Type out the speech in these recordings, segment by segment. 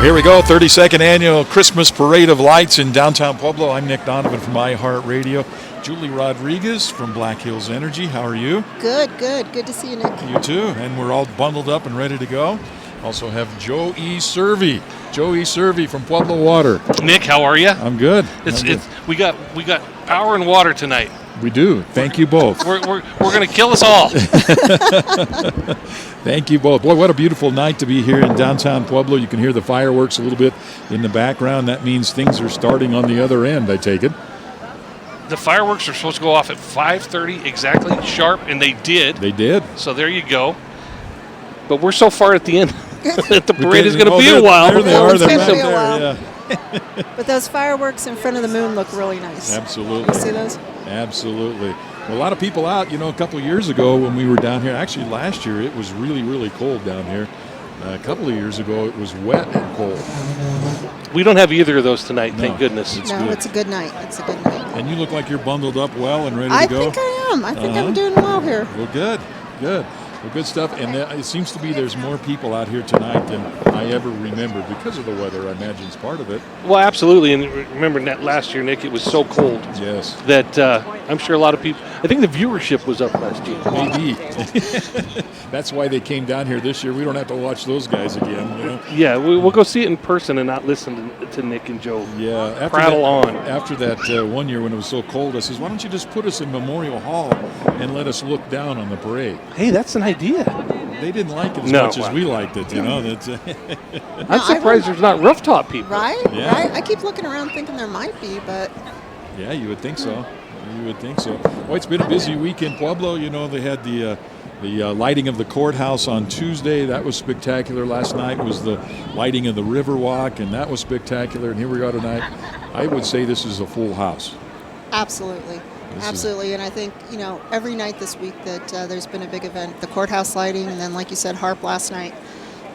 Here we go, 32nd Annual Christmas Parade of Lights in downtown Pueblo. I'm Nick Donovan from iHeartRadio. Julie Rodriguez from Black Hills Energy. How are you? Good. Good to see you, Nick. You too. And we're all bundled up and ready to go. Also have Joe E. Cervi. Joe E. Cervi from Pueblo Water. Nick, how are you? I'm good. We got power and water tonight. We do. Thank you both. We're going to kill us all. Thank you both. Boy, what a beautiful night to be here in downtown Pueblo. You can hear the fireworks a little bit in the background. That means things are starting on the other end, I take it. The fireworks are supposed to go off at 5:30 exactly sharp, and they did. They did. So there you go. But we're so far at the end that the parade is going to be a while. There they are. It's They're gonna back be a there. while. Yeah. But those fireworks in front of the moon look really nice. Absolutely. You see those? Absolutely. Well, a lot of people out, a couple of years ago when we were down here, actually last year it was really, really cold down here. A couple of years ago it was wet and cold. We don't have either of those tonight, No, thank goodness. It's a good night. It's a good night. And you look like you're bundled up well and ready I to go. think I am. I think I'm doing well here. Well, good. Well, good stuff. And it seems to be there's more people out here tonight than I ever remember because of the weather. I imagine it's part of it. Well, absolutely. And remember that last year, Nick, it was so cold. Yes. That I'm sure a lot of people, I think the viewership was up last year. Maybe. That's why they came down here this year. We don't have to watch those guys again. Yeah, we'll go see it in person and not listen to Nick and Joe prattle on. After that 1 year when it was so cold, I says, why don't you just put us in Memorial Hall and let us look down on the parade? Hey, that's an idea. They didn't like it as much as we liked it, That's, I'm surprised there's not rooftop people. Right? Yeah. Right? I keep looking around thinking there might be, but... Yeah, you would think so. Well, it's been a busy week in Pueblo. They had the lighting of the courthouse on Tuesday. That was spectacular. Last night was the lighting of the Riverwalk, and that was spectacular. And here we are tonight. I would say this is a full house. Absolutely. Absolutely. And I think, every night this week that there's been a big event, the courthouse lighting, and then, like you said, HARP last night,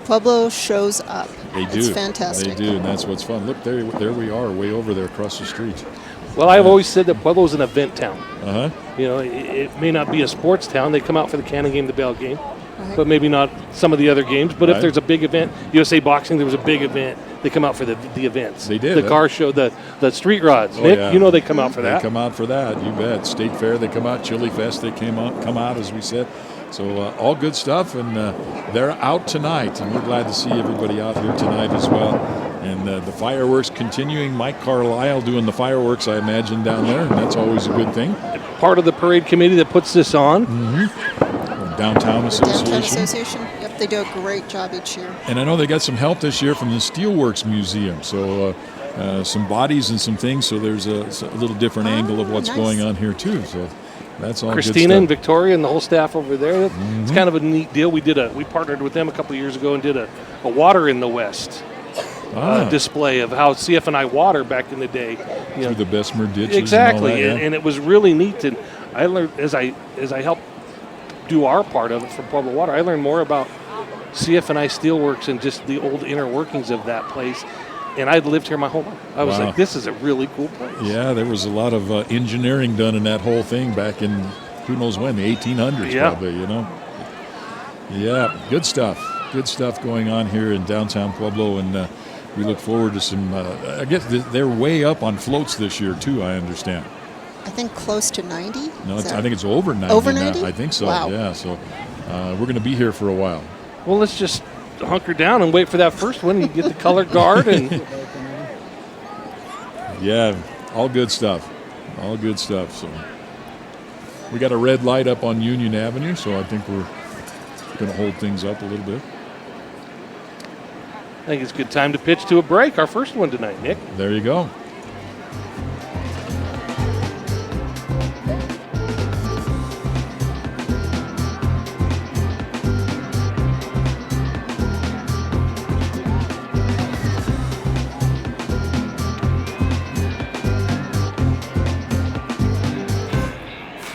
Pueblo shows up. They do. It's fantastic. They do, and that's what's fun. Look, there we are, way over there across the street. Well, I've always said that Pueblo is an event town. Uh-huh. It may not be a sports town. They come out for the Cannon game, the Bell game, Right. but maybe not some of the other games. But Right. if there's a big event, USA Boxing, there was a big event. They come out for the events. They did. The car show, the street rods. Oh, Nick, yeah. they come out for that. They come out for that, you bet. State Fair, they come out. Chili Fest, they come out, as we said. So all good stuff, and they're out tonight, and we're glad to see everybody out here tonight as well. And the fireworks continuing. Mike Carlisle doing the fireworks, I imagine, down there, and that's always a good thing. Part of the parade committee that puts this on. Downtown Association. Downtown Association. Yep, they do a great job each year. And I know they got some help this year from the Steelworks Museum, so some bodies and some things, so there's a little different angle of what's nice. going on here, too. So that's all Christina good stuff. and Victoria and the whole staff over there. It's kind of a neat deal. We partnered with them a couple of years ago and did a Water in the West display of how CF&I water back in the day. Through the Bessemer ditches. Exactly, and all that, and it was really neat. And I learned as I helped do our part of it for Pueblo Water, I learned more about CF&I Steelworks and just the old inner workings of that place. And I'd lived here my whole life. I was like, this is a really cool place. Yeah, there was a lot of engineering done in that whole thing back in who knows when, the 1800s probably, Yeah, good stuff. Good stuff going on here in downtown Pueblo, and we look forward to some, I guess they're way up on floats this year too, I understand. I think close to 90. No, I think it's over 90 Over now. 90? I think so, Wow. yeah. So we're going to be here for a while. Well, let's just hunker down and wait for that first one. You get the color guard and Yeah, all good stuff. All good stuff. So we got a red light up on Union Avenue, so I think we're going to hold things up a little bit. I think it's a good time to pitch to a break. Our first one tonight, Nick. There you go.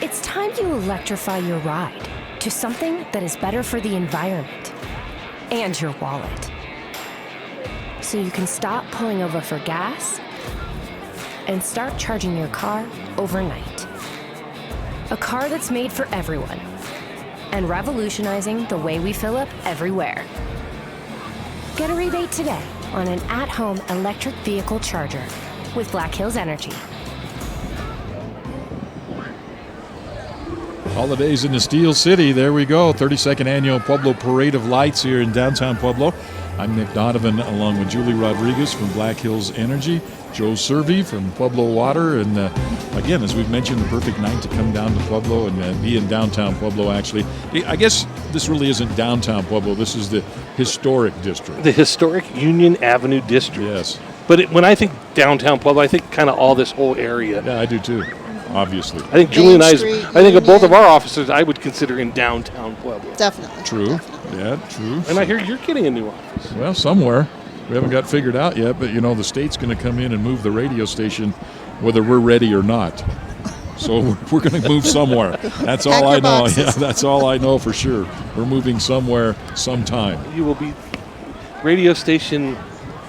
It's time you electrify your ride to something that is better for the environment and your wallet. So you can stop pulling over for gas and start charging your car overnight. A car that's made for everyone and revolutionizing the way we fill up everywhere. Get a rebate today on an at-home electric vehicle charger with Black Hills Energy. Holidays in the Steel City. There we go. 32nd Annual Pueblo Parade of Lights here in downtown Pueblo. I'm Nick Donovan along with Julie Rodriguez from Black Hills Energy, Joe Servey from Pueblo Water, and again, as we've mentioned, the perfect night to come down to Pueblo and be in downtown Pueblo, actually. I guess this really isn't downtown Pueblo. This is the historic district. The historic Union Avenue district. Yes. But when I think downtown Pueblo, I think kind of all this whole area. Yeah, I do too, obviously. I think Julie and I, Street, I think of both of Union. our offices, I would consider in downtown Pueblo. Definitely. True. Definitely. Yeah, true. And I hear you're getting a new office. Well, somewhere. We haven't got figured out yet, but the state's going to come in and move the radio station whether we're ready or not. So we're going to move somewhere. That's all I know. Yeah, that's all I know for sure. We're moving somewhere sometime. You will be radio station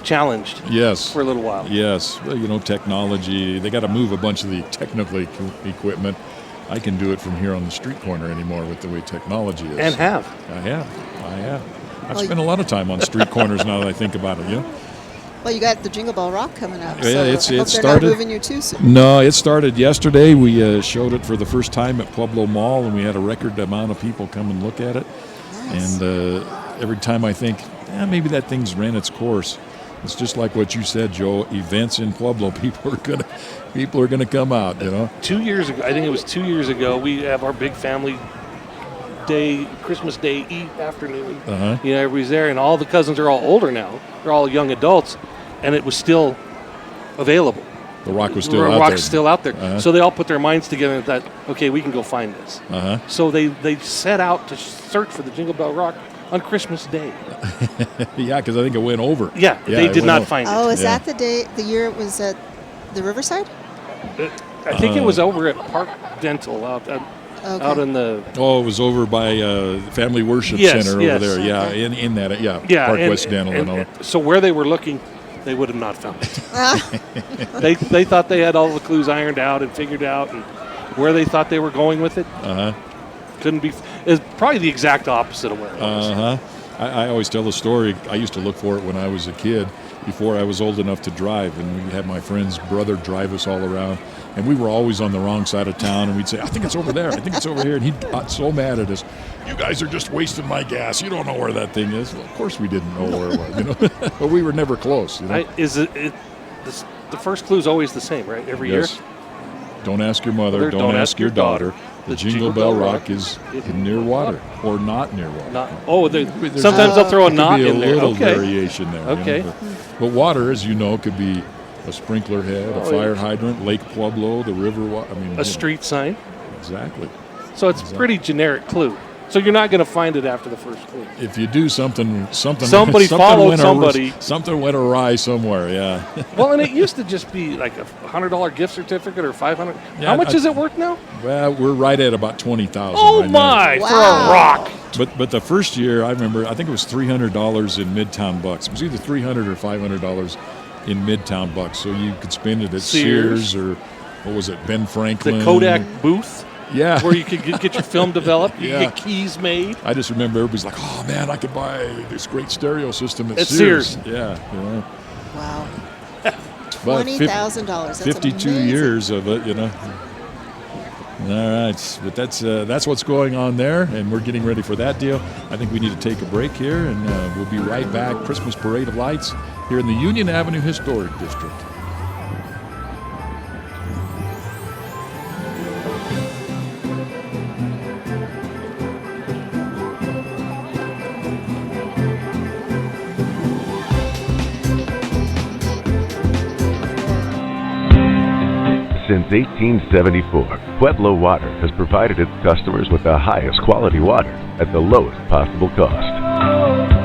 challenged Yes. for a little while. Yes. Well, technology. They got to move a bunch of the technical equipment. I can do it from here on the street corner anymore with the way technology is. And have. I have. I've spent a lot of time on street corners now that I think about it, Well, you got the Jingle Bell Rock coming up. Yeah, so it I hope they're started. not moving you too soon. No, it started yesterday. We showed it for the first time at Pueblo Mall, and we had a record amount of people come and look at it. Nice. And every time I think, maybe that thing's ran its course. It's just like what you said, Joe. Events in Pueblo, people are gonna come out. 2 years ago, I think it was 2 years ago, we have our big family day, Christmas Day Eve afternoon. Uh-huh. Everybody's there, and all the cousins are all older now. They're all young adults, and it was still available. The rock was The still out rock's there. still out there. Uh-huh. So they all put their minds together and thought, okay, we can go find this. Uh-huh. So they set out to search for the Jingle Bell Rock on Christmas Day. Yeah, because I think it went over. Yeah, they it did went not over. find it. Oh, is Yeah. that the year it was at the Riverside? I think it was over at Park Dental out in the Oh, it was over by Family Worship Yes, Center yes. over there. Yeah, Okay. in that. Yeah, yeah Park West Dental and all that. So where they were looking, they would have not found it. they thought they had all the clues ironed out and figured out, and where they thought they were going with it Uh-huh. couldn't be. It's probably the exact opposite of where it was. Uh-huh. I always tell the story. I used to look for it when I was a kid, before I was old enough to drive, and we'd have my friend's brother drive us all around, and we were always on the wrong side of town, and we'd say, I think it's over there, I think it's over here, and he got so mad at us. You guys are just wasting my gas. You don't know where that thing is. Well, of course we didn't know where it was, but we were never close. The first clue is always the same, right? Every year. Yes. Don't ask your mother. Don't ask your daughter. The Jingle Bell Rock is near water or not near water. Sometimes they'll throw a knot could be in there. a little Okay. variation there. Okay. But water, as you know, could be a sprinkler head, a Oh, fire yeah. hydrant, Lake Pueblo, the river. A street sign. Exactly. So it's a pretty generic clue. So you're not going to find it after the first clue. If you do something Somebody followed went somebody. Something went awry somewhere. Yeah. Well, and it used to just be like a $100 gift certificate or $500. Yeah, How much is it worth now? Well, we're right at about 20,000. Oh right my! now. For a Wow. rock. But the first year, I remember, I think it was $300 in Midtown bucks. It was either $300 or $500 in Midtown bucks. So you could spend it at Sears or what was it, Ben Franklin? The Kodak booth. Yeah. Where you could get your film developed. You Yeah. get keys made. I just remember everybody's like, "Oh man, I could buy this great stereo system at At Sears." Sears. Yeah, Wow. But $20,000. That's 52 amazing. years of it, All right, but that's what's going on there, and we're getting ready for that deal. I think we need to take a break here, and we'll be right back. Christmas Parade of Lights here in the Union Avenue Historic District. Since 1874, Pueblo Water has provided its customers with the highest quality water at the lowest possible cost.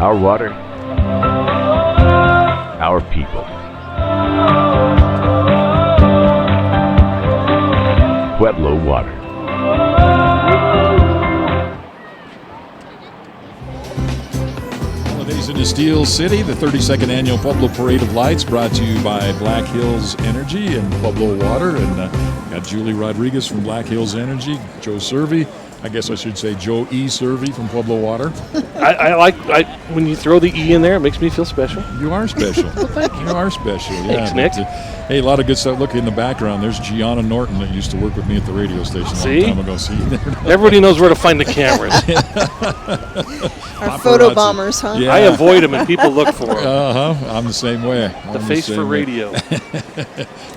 Our water, our people. Pueblo Water. Holidays in the Steel City, the 32nd Annual Pueblo Parade of Lights, brought to you by Black Hills Energy and Pueblo Water. And got Julie Rodriguez from Black Hills Energy, Joe Servey I guess I should say Joe E. Servey from Pueblo Water. I like when you throw the E in there, it makes me feel special. You are special. You are special. Yeah. Thanks, Nick. Hey, a lot of good stuff. Look in the background. There's Gianna Norton that used to work with me at the radio station a long time ago. See, everybody knows where to find the cameras. Our photo bombers, huh? Yeah. I avoid them, and people look for them. I'm the same way. The face for radio.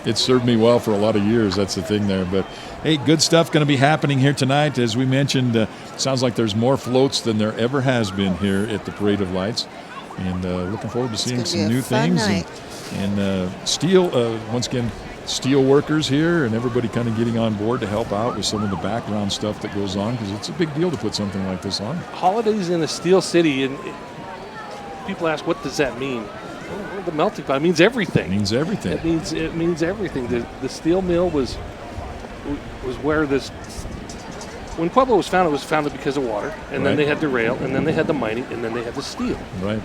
It served me well for a lot of years. That's the thing there. But hey, good stuff going to be happening here tonight. As we mentioned, sounds like there's more floats than there ever has been here at the Parade of Lights. And looking forward to seeing some new things. And steel, once again, steel workers here and everybody kind of getting on board to help out with some of the background stuff that goes on, because it's a big deal to put something like this on. Holidays in a steel city, and people ask, what does that mean? Well, the melting pot means everything. It means everything. It means everything. The steel mill was where this. When Pueblo was founded because of water, and then they had the rail, and then they had the mining, and then they had the steel. Right.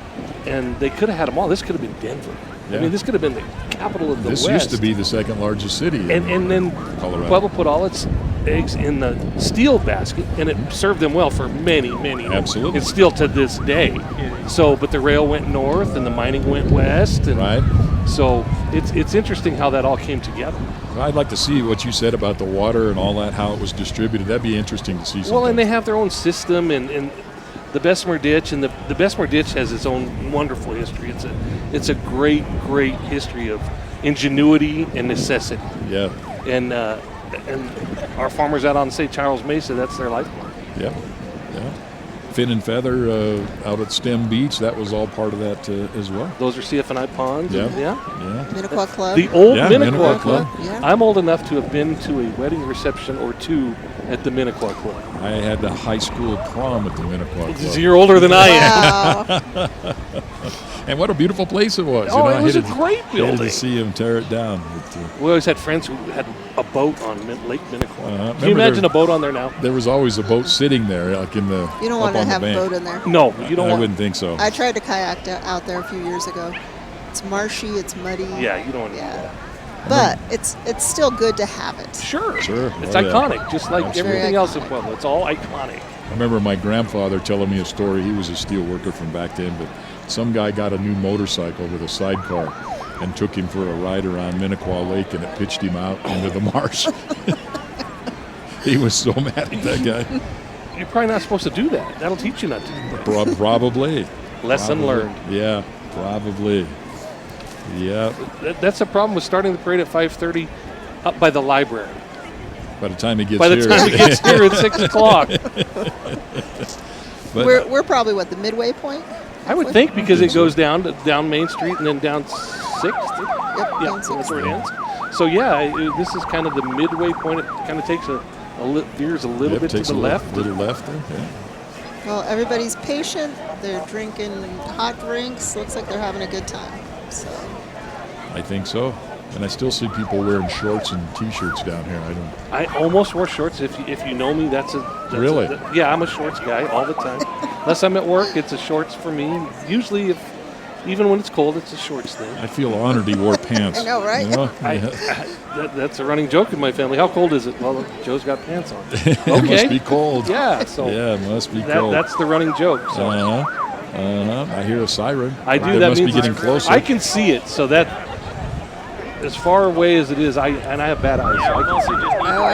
And they could have had them all. This could have been Denver. Yeah. I mean, this could have been the capital of the West. This used to be the second largest city and then Colorado. Pueblo put all its eggs in the steel basket, and it served them well for many, many years. Absolutely. It's still to this day. So, but the rail went north, and the mining went west. And right. So it's interesting how that all came together. I'd like to see what you said about the water and all that, how it was distributed. That'd be interesting to see. Well, and they have their own system, and the Bessemer Ditch, and the Bessemer Ditch has its own wonderful history. It's a great history of ingenuity and necessity. Yeah. And our farmers out on St. Charles Mesa, that's their lifeline. Yeah. Yeah. Fin and Feather out at Stem Beach, that was all part of that as well. Those are CF&I ponds. Yeah. Yeah. Minnequa Club. The old Yeah, Minnequa Club. Yeah. I'm old enough to have been to a wedding reception or two at the Minnequa Club. I had the high school prom at the Minnequa Club. You're older than I am. Wow. And what a beautiful place it was. Oh, it was a hated- great hated building. to see him tear it down. But, We always had friends who had a boat on Lake Minnequa. Can you Remember imagine there- a boat on there now? there was always a boat sitting there, like in the. You don't up want to on the have a bank. boat in there. No, you don't I want. wouldn't think so. I tried to kayak out there a few years ago. It's marshy, it's muddy. Yeah, you don't want to do Yeah. that. But it's still good to have it. Sure. Sure. It's Oh, yeah. iconic, just like Absolutely. everything Very else in iconic. Pueblo. It's all iconic. I remember my grandfather telling me a story. He was a steel worker from back then, but some guy got a new motorcycle with a sidecar and took him for a ride around Minnequa Lake, and it pitched him out into the marsh. He was so mad at that guy. You're probably not supposed to do that. That'll teach you not to do that. Probably. Lesson Probably. learned. Yeah, probably. Yeah. That's the problem with starting the parade at 5:30 up by the library. By the time he gets By the here. time it gets here at 6 o'clock. But We're probably the midway point. I would think because it goes down Main Street and then down 6th. Yep, Yeah, down that's 6th. where it ends. So yeah, this is kind of the midway point. It kind of takes veers a little Yep, bit to takes the a left. little left there. Yeah. Well, everybody's patient. They're drinking hot drinks. Looks like they're having a good time. So I think so. And I still see people wearing shorts and T-shirts down here. I almost wore shorts. If you know me, that's Really? yeah, I'm a shorts guy all the time. Unless I'm at work, it's a shorts for me. Usually, even when it's cold, it's a shorts thing. I feel honored he wore pants. I know, right? You know? That's a running joke in my family. How cold is it? Well, Joe's got pants on. It Okay. must be cold. Yeah, so Yeah, it must be cold. that's the running joke. So I hear a siren. I do. It That must means be getting closer. I can see it. So that, as far away as it is, I have bad eyes, so I can see it. oh,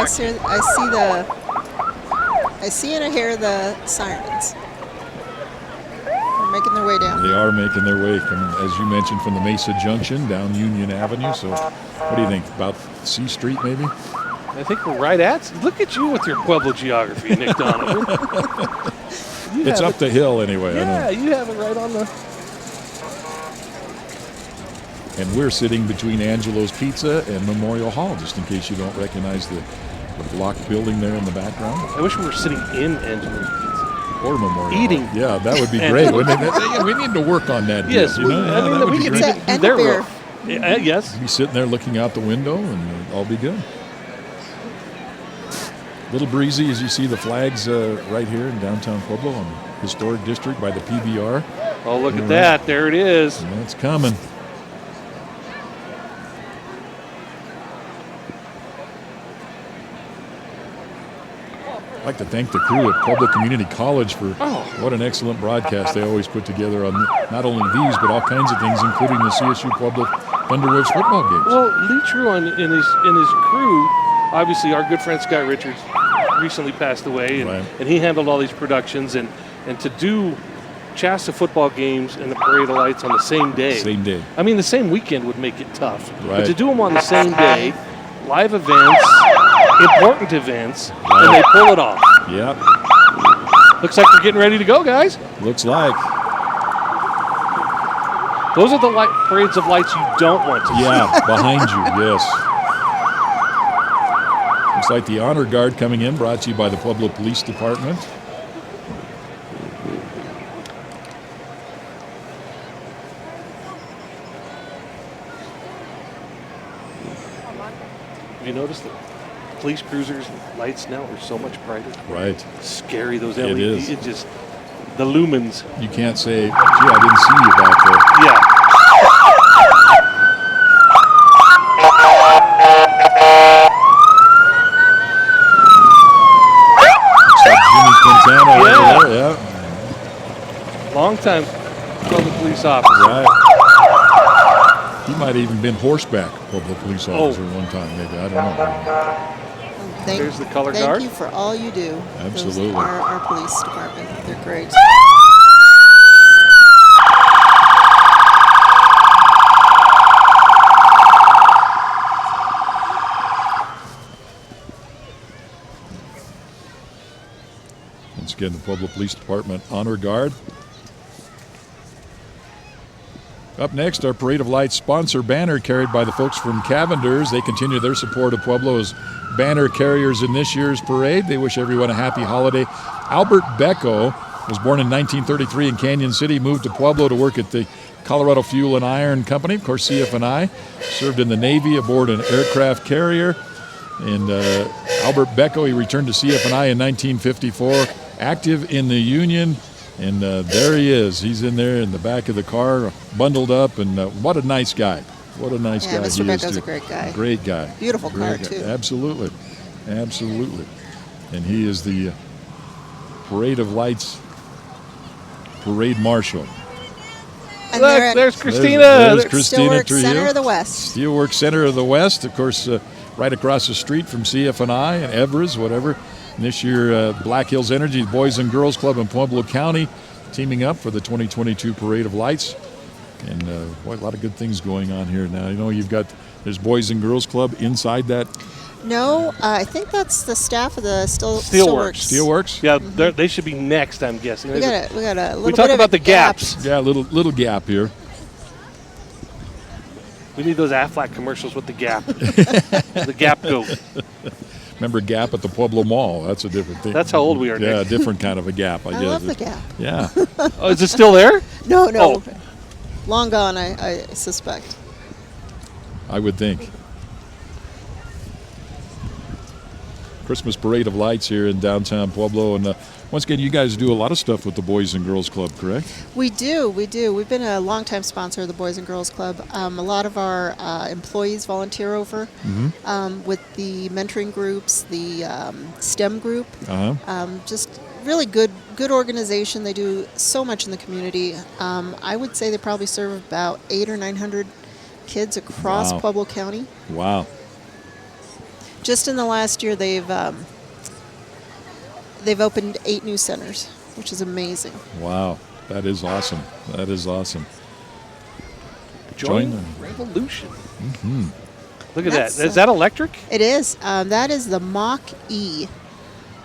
I see and I hear the sirens. They're making their way down. They are making their way, as you mentioned, from the Mesa Junction down Union Avenue. So, what do you think? About C Street, maybe? I think we're right at. Look at you with your Pueblo geography, Nick Donovan. You It's have up the hill anyway. Yeah, you have it right on the. And we're sitting between Angelo's Pizza and Memorial Hall, just in case you don't recognize the block building there in the background. I wish we were sitting in Angelo's Pizza. Or Memorial Eating. Hall. Yeah, that would be great, wouldn't it? Yeah, we need to work on that. Yes, you know? I Yeah, mean, that would we be could great. do And their a beer. roof. Yes. Be sitting there looking out the window, and all be good. A little breezy as you see the flags right here in downtown Pueblo on the historic district by the PBR. Oh, look at that. There it is. And it's coming. I'd like to thank the crew at Pueblo Community College for what an excellent broadcast they always put together on not only these, but all kinds of things, including the CSU Pueblo Thunderwolves football games. Well, Lee Truon and his crew, obviously our good friend Scott Richards recently passed away, and he handled all these productions, and to do Shasta football games and the Parade of Lights on the same day. Same day. I mean, the same weekend would make it tough. Right. But to do them on the same day, live events, important events, and they pull it off. Yep. Looks like we're getting ready to go, guys. Looks like. Those are the parades of lights you don't want to see. Yeah, behind you, yes. Looks like the Honor Guard coming in, brought to you by the Pueblo Police Department. Have you noticed that police cruisers' lights now are so much brighter? Right. Scary, those It LED. is. It just, the lumens. You can't say, gee, I didn't see you back there. Yeah. Looks like Jimmy Quintana over Yeah. there, yeah. Long time Pueblo police officer. Right. He might have even been horseback Pueblo police officer one time, maybe. I don't know. There's the color thank guard. you for all you do. Absolutely. Those are our police department. They're great. Once again, the Pueblo Police Department Honor Guard. Up next, our Parade of Lights sponsor banner carried by the folks from Cavender's. They continue their support of Pueblo as banner carriers in this year's parade. They wish everyone a happy holiday. Albert Becco was born in 1933 in Canyon City, moved to Pueblo to work at the Colorado Fuel and Iron Company, of course CF&I, served in the Navy aboard an aircraft carrier. And Albert Becco, he returned to CF&I in 1954, active in the Union. And there he is. He's in there in the back of the car, bundled up, and what a nice guy. What a nice guy Mr. he is, Becco's too. a great guy. Great guy. Beautiful car, Great guy. too. Absolutely. Absolutely. And he is the Parade of Lights Parade Marshal. And Look, there's Christina. There's Christina Steelworks Trujillo. Center of the West. Steelworks Center of the West, of course, right across the street from CF&I and Everest, whatever. And this year, Black Hills Energy, Boys and Girls Club in Pueblo County, teaming up for the 2022 Parade of Lights. And boy, a lot of good things going on here now. You know, there's Boys and Girls Club inside that. No, I think that's the staff of the Steelworks. Steelworks? Yeah, they should be next, I'm guessing. We got a little We bit talk of about a the gaps. Yeah, little gap here. We need those Aflac commercials with the Gap. The Gap goat. Remember Gap at the Pueblo Mall? That's a different thing. That's how old we are, Nick. Yeah, different kind of a Gap, I I guess. love the Gap. Yeah. Oh, is it still there? No. Oh. Long gone, I suspect. I would think. Christmas Parade of Lights here in downtown Pueblo. And once again, you guys do a lot of stuff with the Boys and Girls Club, correct? We do. We've been a longtime sponsor of the Boys and Girls Club. A lot of our employees volunteer over with the mentoring groups, the STEM group. Just really good organization. They do so much in the community. I would say they probably serve about 800 or 900 kids across Pueblo County. Wow. Just in the last year, they've opened 8 new centers, which is amazing. Wow. That is awesome. That is awesome. Join the revolution. Mm-hmm. Look at that. Is that electric? It is. That is the Mach-E.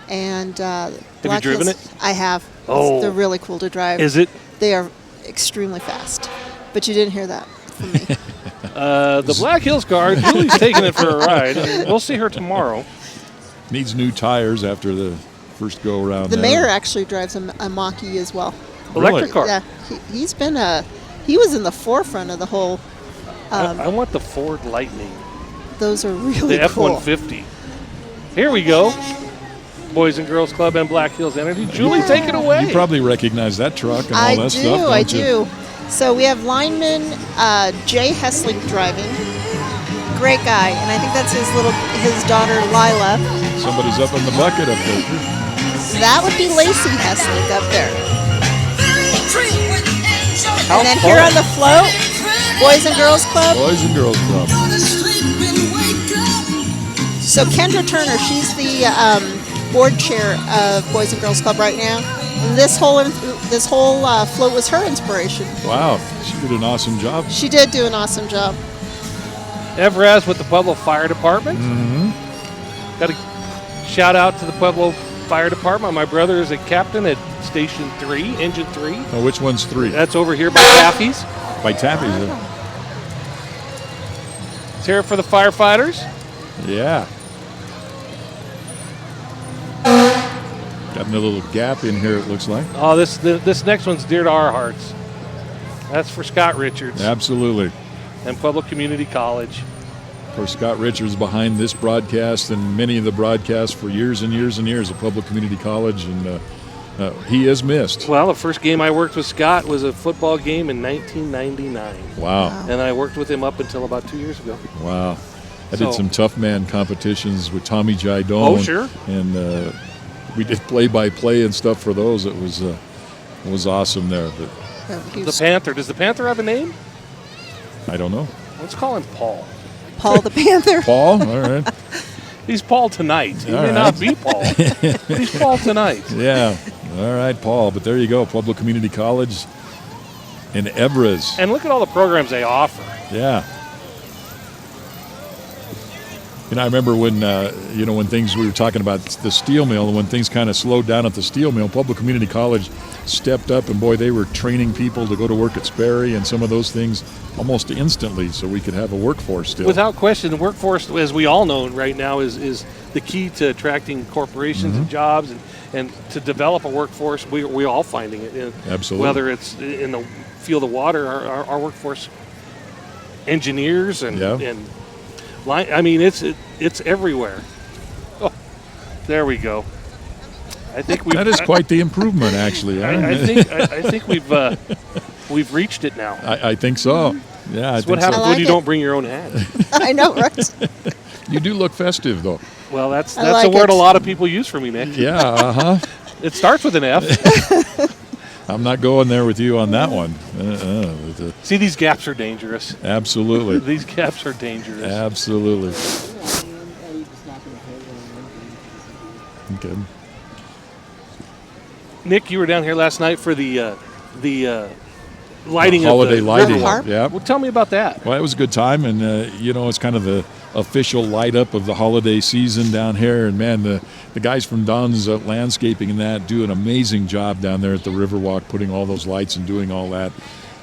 And have you driven it? I have. Oh. They're really cool to drive. Is it? They are extremely fast. But you didn't hear that from me. The Black Hills Guard, Julie's taking it for a ride. We'll see her tomorrow. Needs new tires after the first go around. The mayor actually drives a Mach-E as well. Electric car. Yeah, he's been he was in the forefront of the whole. I want the Ford Lightning. Those are really the cool. F-150. Here we go. Boys and Girls Club and Black Hills Energy. Julie, take it away. You probably recognize that truck and all that stuff, don't I you? do. So we have lineman Jay Hessling driving. Great guy, and I think that's his daughter Lila. Somebody's up in the bucket up there. That would be Lacey Hesslick up there. How And then fun. here on the float, Boys and Girls Club. Boys and Girls Club. So Kendra Turner, she's the board chair of Boys and Girls Club right now. And this whole float was her inspiration. Wow, she did an awesome job. She did do an awesome job. Evraz with the Pueblo Fire Department. Got a shout out to the Pueblo Fire Department. My brother is a captain at Station 3, Engine 3. Oh, which one's 3? That's over here by Taffy's. By Taffy's. Let's hear it for the firefighters. Yeah. Got a little gap in here, it looks like. Oh, this next one's dear to our hearts. That's for Scott Richards Absolutely. and Pueblo Community College. Of course, Scott Richards behind this broadcast and many of the broadcasts for years and years and years at Pueblo Community College, and he is missed. Well, the first game I worked with Scott was a football game in 1999. Wow. And I worked with him up until about 2 years ago. Wow. I So- did some tough man competitions with Tommy Jaidon. Oh, sure. And we did play-by-play and stuff for those. It was awesome there. But The Panther. Does the Panther have a name? I don't know. Let's call him Paul. Paul the Panther. Paul? All right. He's Paul tonight. He All may right. not be Paul, but he's Paul tonight. Yeah. All right, Paul. But there you go, Pueblo Community College in Evraz. And look at all the programs they offer. Yeah. You know, I remember when, when things, we were talking about the steel mill, and when things kind of slowed down at the steel mill, Pueblo Community College stepped up, and boy, they were training people to go to work at Sperry and some of those things almost instantly so we could have a workforce still. Without question, the workforce, as we all know right now, is the key to attracting corporations and jobs, and to develop a workforce. We're all finding it. Absolutely. Whether it's in the field of water, our workforce, engineers and line. I mean, it's everywhere. Oh, there we go. I think That is quite the improvement, actually. Huh? I think we've reached it now. I think so. Yeah, That's I what think happens so. when you it. don't bring your own hat. I know, right? You do look festive, though. Well, that's I a like word it. a lot of people use for me, Nick. Yeah, uh-huh. It starts with an F. I'm not going there with you on that one. See, these gaps are dangerous. Absolutely. These gaps are dangerous. Absolutely. Okay. Nick, you were down here last night for the lighting Holiday of the lighting. Riverwalk. Yeah. Well, tell me about that. Well, it was a good time, and it's kind of the official light up of the holiday season down here. And man, the guys from Don's Landscaping and that do an amazing job down there at the Riverwalk, putting all those lights and doing all that.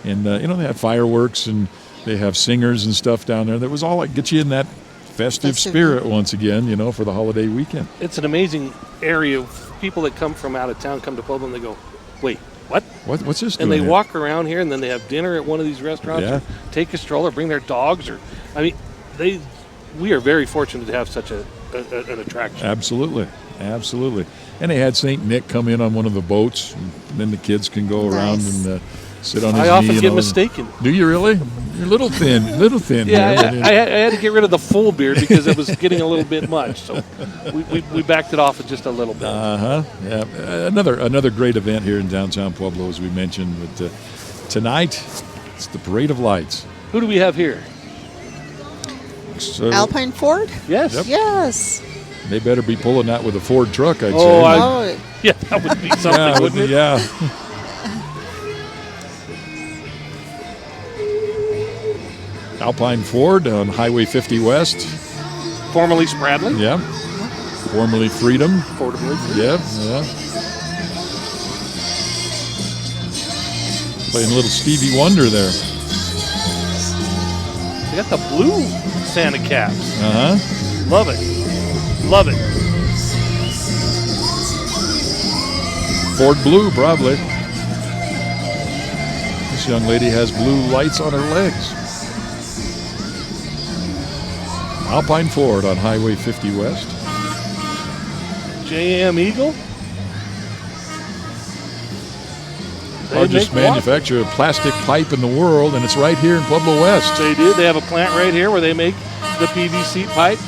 And they have fireworks and they have singers and stuff down there. That was all like get you in that festive spirit once again, for the holiday weekend. It's an amazing area of people that come from out of town come to Pueblo and they go, wait, what? What's this And doing they here? walk around here and then they have dinner at one of these restaurants, Yeah. or take a stroll, or bring their dogs, we are very fortunate to have such an attraction. Absolutely. And they had St. Nick come in on one of the boats, and then the kids can go around Nice. and sit on his I knee. often and get all. mistaken. Do you really? You're a little thin Yeah, here. I had to get rid of the full beard because it was getting a little bit much. So we backed it off with just a little bit. Yeah. Another great event here in downtown Pueblo, as we mentioned. But tonight, it's the Parade of Lights. Who do we have here? So Alpine Ford? Yes. Yep. Yes. they better be pulling that with a Ford truck, I'd Oh, say. Oh, Yeah, that would be something, yeah, wouldn't it? yeah. Alpine Ford on Highway 50 West. Formerly Spradlin. Yeah. Formerly Freedom. Formerly. Yeah. Playing a little Stevie Wonder there. They got the blue Santa caps. Uh-huh. Love it. Love it. Ford Blue, probably. This young lady has blue lights on her legs. Alpine Ford on Highway 50 West. JM Eagle. They Largest make water. manufacturer of plastic pipe in the world, and it's right here in Pueblo West. They do. They have a plant right here where they make the PVC pipe.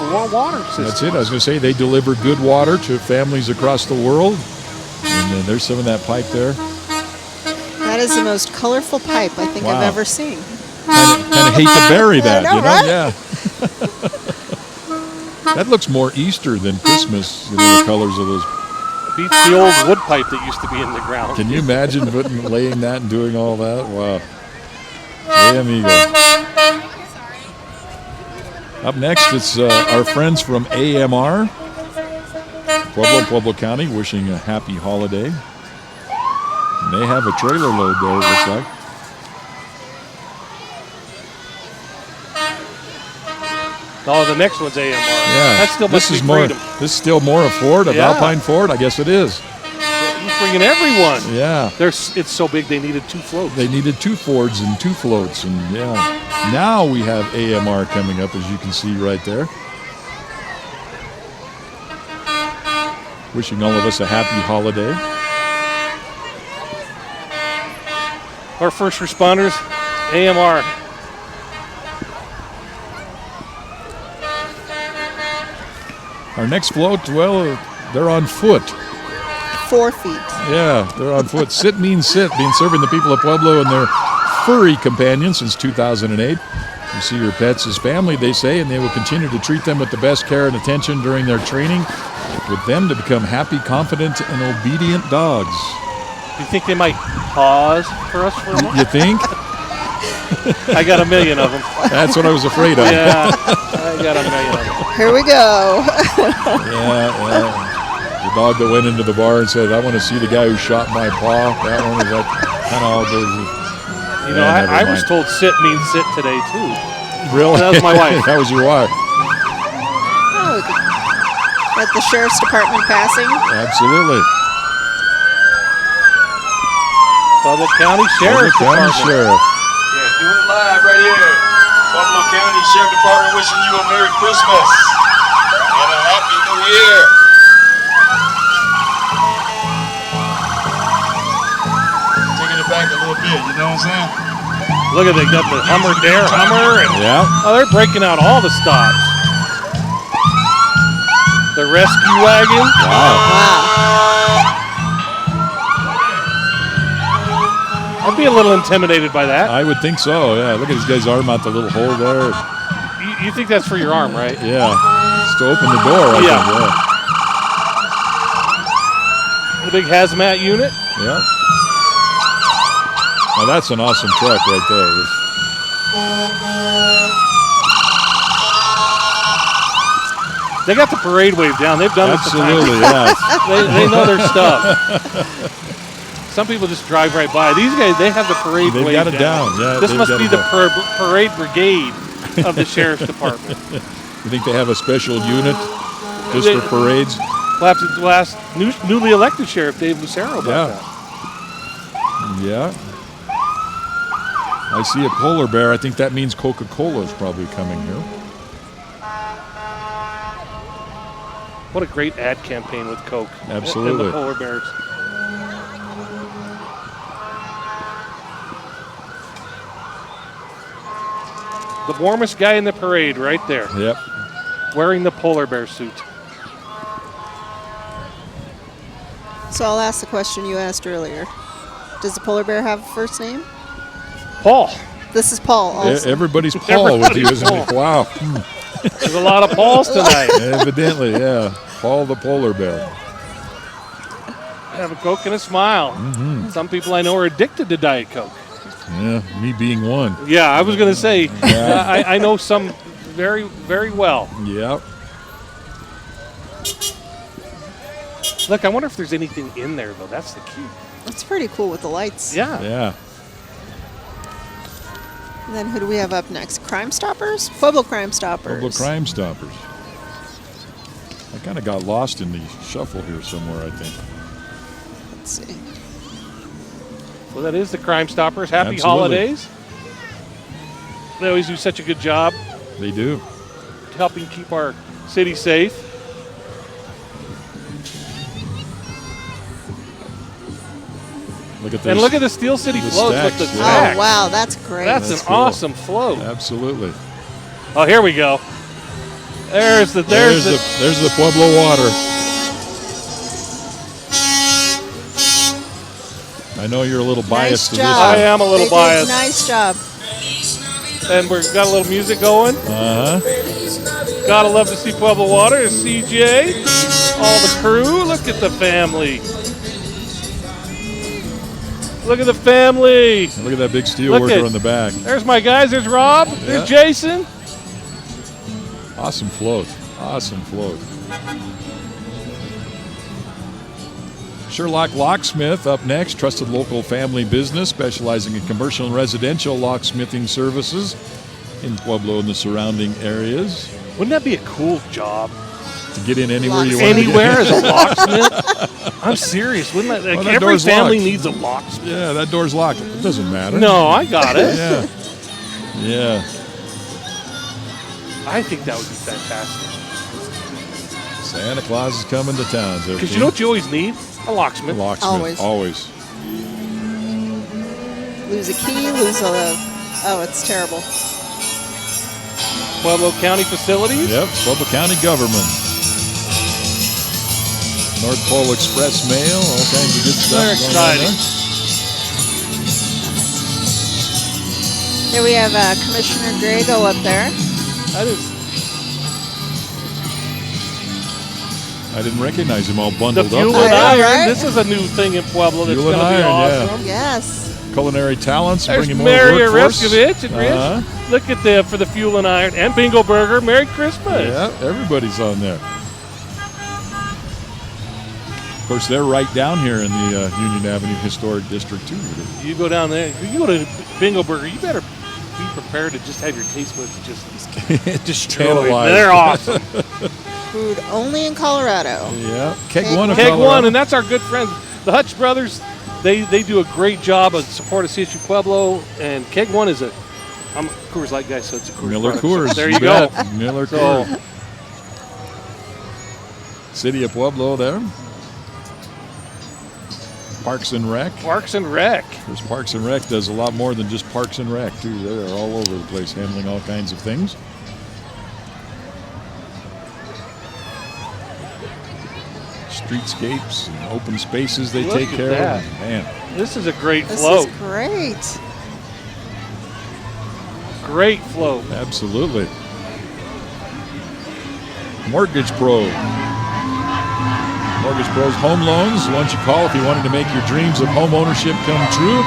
water system. That's it. I was going to say they deliver good water to families across the world. And then there's some of that pipe there. That is the most colorful pipe I think Wow. I've ever seen. Kind of hate to bury that, know, you know? right? Yeah. That looks more Easter than Christmas, the colors of those. Beats the old wood pipe that used to be in the ground. Can you imagine laying that and doing all that? Wow. Hey, amigo. Up next, it's our friends from AMR, Pueblo County, wishing a happy holiday. And they have a trailer load there, it looks like. Oh, the next one's AMR. Yeah, That still must this is be more. Freedom. This is still more a Ford, of Yeah. Alpine Ford. I guess it is. He's bringing everyone. Yeah, It's so big they needed 2 floats. they needed 2 Fords and 2 floats, and yeah. Now we have AMR coming up, as you can see right there. Wishing all of us a happy holiday. Our first responders, AMR. Our next float, well, they're on foot. 4 feet. Yeah, they're on foot. Sit means sit, being serving the people of Pueblo and their furry companions since 2008. You see your pets as family, they say, and they will continue to treat them with the best care and attention during their training, with them to become happy, confident, and obedient dogs. Do you think they might pause for us for a moment? You think? I got a million of them. That's what I was afraid of. Yeah, I got a million of them. Here we go. Yeah. The dog that went into the bar and said, "I want to see the guy who shot my paw." That one was like kind of all goes. You know, I was told sit means sit today, too. Really? That was my wife. That was your wife. Oh, at the sheriff's department passing. Absolutely. Pueblo County Pueblo Sheriff's County Department. Sheriff. Yeah, do it live right here. Pueblo County Sheriff Department wishing you a Merry Christmas and a Happy New Year. Taking it back a little bit, you know what I'm saying? Look at they got the Hummer Dare Hummer. And, Yeah. oh, they're breaking out all the stops. The rescue wagon. I'd be a little intimidated by that. I would think so. Yeah. Look at this guy's arm out the little hole there. You think that's for your arm, right? Yeah. Just to open the door. I Yeah. think, The big hazmat unit. yeah. Now that's an awesome truck right there. They got the parade wave down. They've done Absolutely, this. yeah. They know their stuff. Some people just drive right by. These guys, they have the parade They've wave got it down. Yeah, this they've must got be it the down. parade brigade of the sheriff's department. You think they have a special unit just for parades? We'll ask newly elected sheriff Dave Lucero about Yeah. that. Yeah. I see a polar bear. I think that means Coca-Cola is probably coming here. What a great ad campaign with Coke. Absolutely. And the polar bears. The warmest guy in the parade right there, Yep. wearing the polar bear suit. So I'll ask the question you asked earlier. Does the polar bear have a first name? Paul. This is Paul also. Everybody's Paul with you, isn't it? Wow. There's a lot of Pauls tonight. Evidently, yeah. Paul the polar bear. Have a Coke and a smile. Mm-hmm. Some people I know are addicted to Diet Coke. Yeah, me being one. Yeah, I was going to say, Yeah. I know some very, very well. Yep. Look, I wonder if there's anything in there, though. That's the key. It's pretty cool with the lights. Yeah. Yeah. And then who do we have up next? Crime Stoppers? Pueblo Crime Stoppers. Pueblo Crime Stoppers. I kind of got lost in the shuffle here somewhere, I think. Let's see. Well, that is the Crime Stoppers. Happy Absolutely. holidays. They always do such a good job They do. helping keep our city safe. Look at this. And look at the Steel City the floats with the stacks, yeah. stacks. Oh, wow, that's great. That's That's an cool. awesome float. Absolutely. Oh, here we go. There's the There's the Pueblo water. I know you're a little biased to this. I am a little They did biased. nice job. And we've got a little music going. Gotta love to see Pueblo Water. There's CJ, all the crew. Look at the family. Look at the family. Look at that big steel Look worker at- on the back. There's my guys. There's Rob. There's Jason. Awesome float. Awesome float. Sherlock Locksmith up next. Trusted local family business specializing in commercial and residential locksmithing services in Pueblo and the surrounding areas. Wouldn't that be a cool job? To get in anywhere you want Anywhere as a locksmith? I'm serious. Wouldn't that? Like Well, that every door's family locked. needs a locksmith. Yeah, that door's locked. It doesn't matter. No, I got it. Yeah. Yeah. I think that would be fantastic. Santa Claus is coming to town. Because you know what you always need? A locksmith. Locksmith. Always. Lose a key, lose a. Oh, it's terrible. Pueblo County facilities. Yep, Pueblo County government. North Pole Express Mail, all kinds of good stuff. They're going on exciting. Here we have Commissioner Grego up there. That is I didn't recognize him all the bundled fuel up. and I know, iron. right? This is a new thing in Pueblo that's Fuel going and to be iron, yeah. awesome. Yes. Culinary talents, There's bringing more Mary workforce. Arefkovich and Rich. Uh-huh. Look at them for the fuel and iron and Bingo Burger. Merry Christmas. Yeah, everybody's on there. Of course, they're right down here in the Union Avenue Historic District, too. You go down there. You go to Bingo Burger. You better be prepared to just have your taste buds just destroyed. Tantalized. They're awesome. Food only in Colorado. Yeah. Keg One of Keg Colorado. One, and that's our good friends, the Hutch brothers. They do a great job of support of CSU Pueblo, and Keg One is I'm a Coors Light guy, so it's a Coors Miller product, so Coors. there you go. bet. Miller So- Coors. City of Pueblo there. Parks and Rec. Parks and Rec. There's Parks and Rec does a lot more than just Parks and Rec, too. They're all over the place handling all kinds of things. Streetscapes and open spaces they Look take at care that. of. Man, This is a great This float. is great. Great float. absolutely. Mortgage Pro. Mortgage Pro's home loans. Once you call if you wanted to make your dreams of home ownership come true.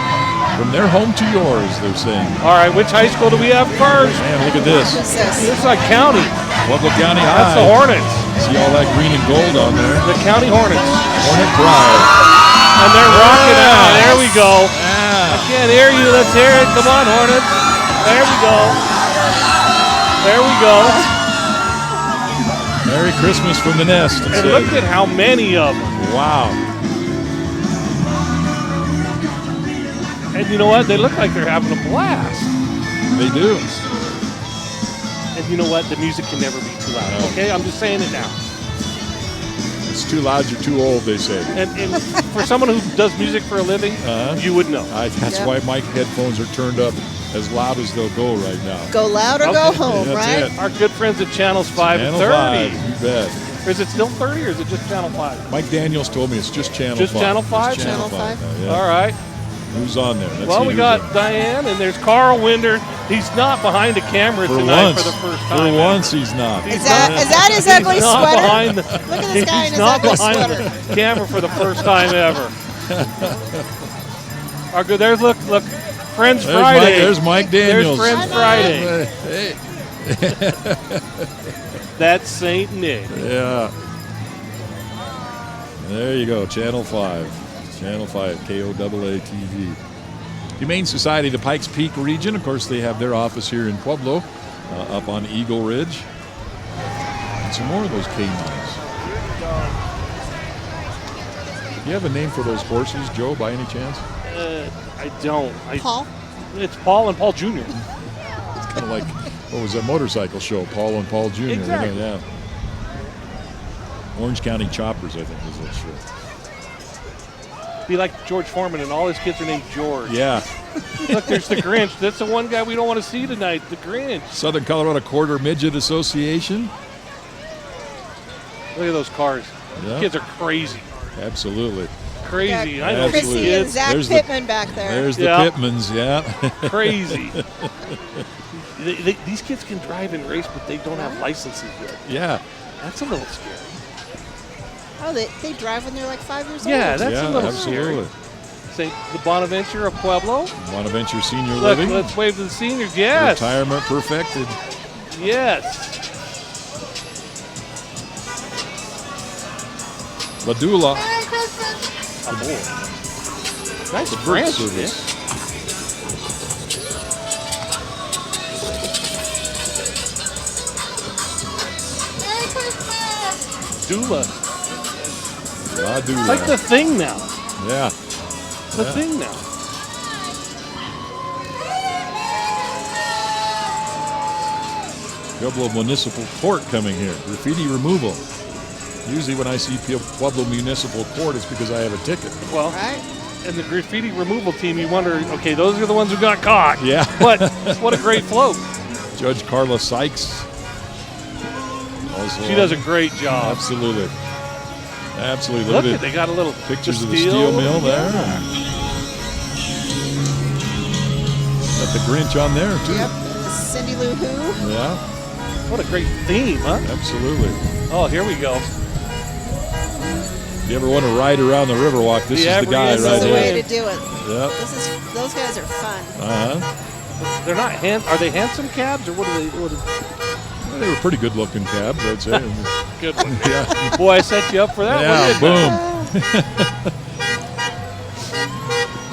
From their home to yours, they're saying. All right, which high school do we have first? Man, look at this. What's this? This is like county. Pueblo County That's the High. Hornets. See all that green and gold on there. The county Hornets. Hornet Pride. And they're rocking out. There we go. Yeah. Can't hear you. Let's hear it. Come on, Hornets. There we go. There we go. Merry Christmas from the nest. it And said. look at how many of them. Wow. And you know what? They look like they're having a blast. They do. And you know what? The music can never be too loud. No. Okay? I'm just saying it now. It's too loud, you're too old, they say. And for someone who does music for a living, you would know. That's Yep. why my headphones are turned up as loud as they'll go right now. Go loud or go Okay. home, That's right? it. Our good friends at Channels 5 Channel and 30. 5, you bet. Or is it still 30 or is it just Channel 5? Mike Daniels told me it's just Channel 5. Just Channel 5? Just Channel Channel 5. 5? now, yeah. All right. Who's on there? Let's Well, see we who's got on. Diane, and there's Carl Winder. He's not behind the camera For tonight once. for the first For time. once, he's not. Is that his ugly He's not sweater? behind the, Look at this guy in he's his not ugly behind sweater. the camera for the first time ever. Our good, there's look, Friends There's Friday. Mike, there's Mike Daniels. There's Friends Friday. Hey. That's St. Nick. Yeah. There you go, Channel 5. Channel 5, KOAA TV. Humane Society of the Pikes Peak region. Of course, they have their office here in Pueblo, up on Eagle Ridge. And some more of those canines. Do you have a name for those horses, Joe, by any chance? I don't. Paul? It's Paul and Paul Jr. It's kind of like, what was that motorcycle show, Paul and Paul Jr.? Exactly. Yeah. Orange County Choppers, I think, was that show. Be like George Foreman, and all his kids are named George. Yeah. Look, there's the Grinch. That's the one guy we don't want to see tonight, the Grinch. Southern Colorado Quarter Midget Association. Look at those cars. Yeah. Kids are crazy. Absolutely. Crazy. Yeah, I know Absolutely. these Chrissy and kids. Zach There's the- Pittman back there. There's the Yeah. Pittmans, yeah. Crazy. These kids can drive and race, but they don't have licenses yet. Yeah. That's a little scary. Oh, they drive when they're like 5 years Yeah, old. that's yeah, a little absolutely. scary. Say the Bonaventure of Pueblo. Bonaventure Senior Look, Living. let's wave to the seniors. Yes. Retirement perfected. Yes. Ladula. Oh, boy. Nice The bird branch, service. Nick. Dula. Ladula. It's like the thing now. Yeah. The Yeah. thing now. Pueblo Municipal Court coming here. Graffiti removal. Usually when I see Pueblo Municipal Court, it's because I have a ticket. Well, Right? and the graffiti removal team, you wonder, okay, those are the ones who got caught. Yeah. But what a great float. Judge Carla Sykes. Also She does a great job. Absolutely. Absolutely. Look Look at, they got a little pictures of the steel mill there. Got the Grinch on there, too. Yep. Cindy Lou Who. Yeah, What a great theme, huh? absolutely. Oh, here we go. If you ever want to ride around the Riverwalk, this Yeah, is the guy this This right is the way here. to do it. Yep. Those guys are fun. Uh-huh. They're not are they handsome cabs or what are they? Well, they were pretty good-looking cabs, I'd say. Good one. Yeah. Boy, I set you up for that Yeah, one. boom.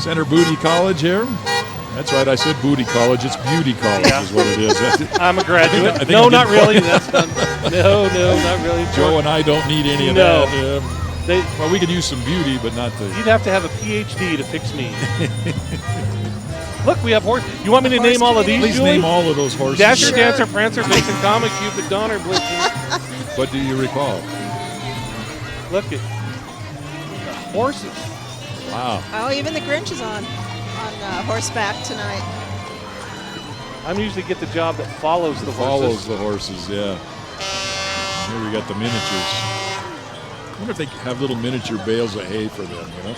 Center Booty College here. That's right, I said Booty College. It's Beauty College Yeah. is what it is. I'm a graduate. I think No, I not did- really. That's not. No, not really. Joe and I don't need any of No. that. They, Well, we could use some beauty, but not the... you'd have to have a PhD to fix me. Look, we have horse. You want me to Horse name all of these, community. Please Julie? name all of those horses. Dasher, Sure. Dancer, Prancer, Vixen, Comet, Cupid, Donner, Blitzen. What do you recall? Look at horses. Wow. Oh, even the Grinch is on horseback tonight. I usually get the job that follows the Follows horses. the horses, yeah. Here we got the miniatures. I wonder if they have little miniature bales of hay for them, you know?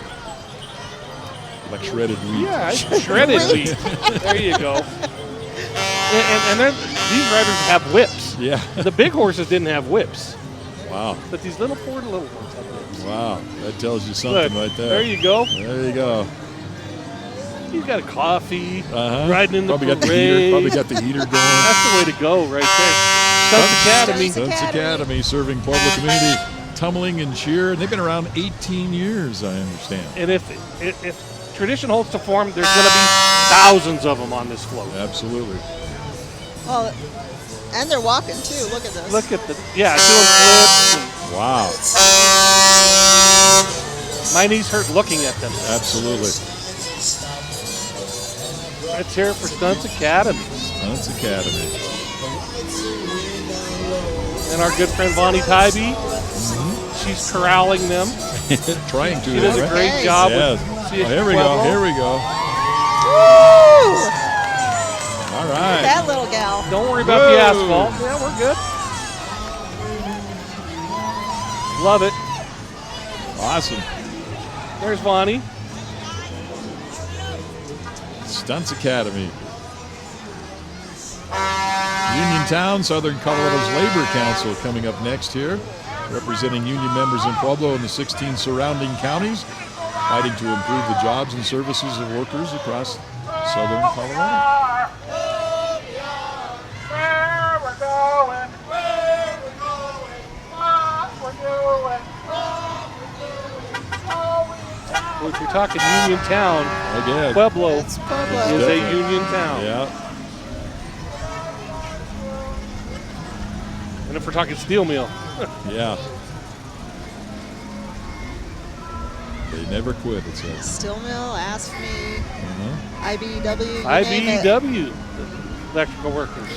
Like shredded wheat. Yeah, shredded wheat. There you go. And these riders have whips. Yeah. The big horses didn't have whips, Wow. but these little four little ones have whips. Wow. That tells you something Look, right there. there you go. There you go. You got a coffee, Uh-huh. riding in the Probably got the parade. heater. Probably got the heater going. That's the way to go right there. Stunts Academy. Stunts Sun's Academy serving Pueblo community, tumbling and cheer. And they've been around 18 years, I understand. And if tradition holds to form, there's going to be thousands of them on this float. Absolutely. Well, and they're walking too. Look at this. Look at doing flips. Wow. My knees hurt looking at them. Absolutely. Let's hear it for Stunts Academy. Sun's Academy. And our good friend Bonnie Tybee, she's corralling them. Trying to. She does a right? great job Yes. with Oh, here we go. Pueblo. Here we go. Woo! All right. That little gal. Don't worry about the Whoa. asphalt. Yeah, we're good. Love it. Awesome. There's Bonnie. Stunts Academy. Uniontown, Southern Colorado's Labor Council coming up next here, representing union members in Pueblo and the 16 surrounding counties, fighting to improve the jobs and services of workers across Southern Colorado. Well, if you're talking Union Town, Again. Pueblo That's Pueblo. is a Definitely. Union Town. Yeah. And if we're talking steel mill, Yeah. They never quit, it says. Steel Mill, Ask Me, Uh-huh. IBEW. you name it. IBEW, electrical workers.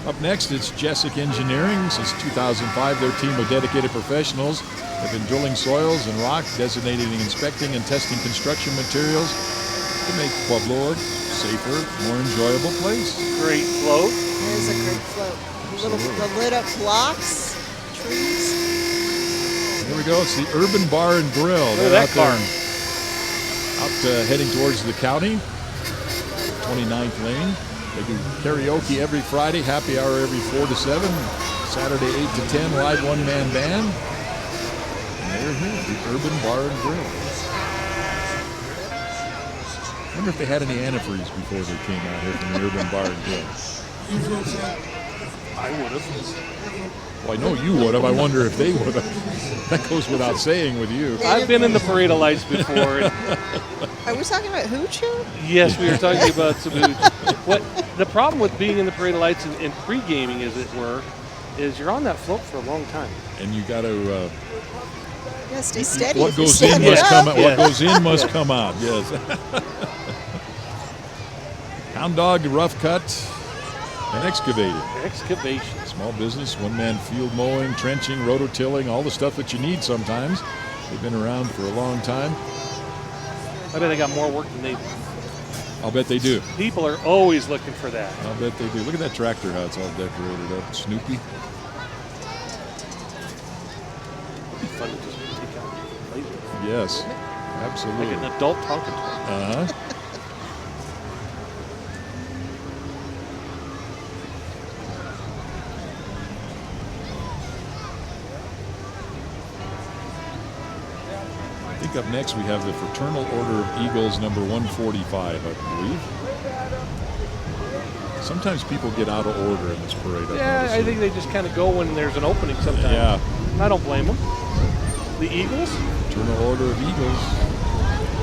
Up next, it's Jessic Engineering. Since 2005, their team of dedicated professionals have been drilling soils and rock, designating, inspecting, and testing construction materials to make Pueblo a safer, more enjoyable place. Great float. It is a great float. The lit up blocks, trees. Here we go. It's the Urban Bar and Grill. Look at that car. Heading towards the county, 29th lane. They do karaoke every Friday, happy hour every 4 to 7, Saturday 8 to 10, live one-man band. And they're here, the Urban Bar and Grill. I wonder if they had any antifreeze before they came out here from the Urban Bar and Grill. I would have. Well, I know you would have. I wonder if they would have. That goes without saying with you. I've been in the Parade of Lights before. Are we talking about hooch here? Yes, we were talking about some hooch. What the problem with being in the Parade of Lights and pre-gaming, as it were, is you're on that float for a long time. And you got to. Yeah, stay steady. What if you're goes in standing must up. come out. Yes. What goes in must come out. Yes. Hound dog, rough cut, and excavating. Excavation. Small business, one-man field mowing, trenching, rototilling, all the stuff that you need sometimes. They've been around for a long time. I bet they got more work than they do. I'll bet they do. People are always looking for that. I'll bet they do. Look at that tractor, how it's all decorated up. Snoopy. It'd be fun to just take out the laser. Yes, Like absolutely. an adult Tonka toy. Uh-huh. I think up next we have the Fraternal Order of Eagles number 145, I believe. Sometimes people get out of order in this parade. Yeah, I think they just kind of go when there's an opening sometimes. Yeah. I don't blame them. The Eagles? Fraternal Order of Eagles.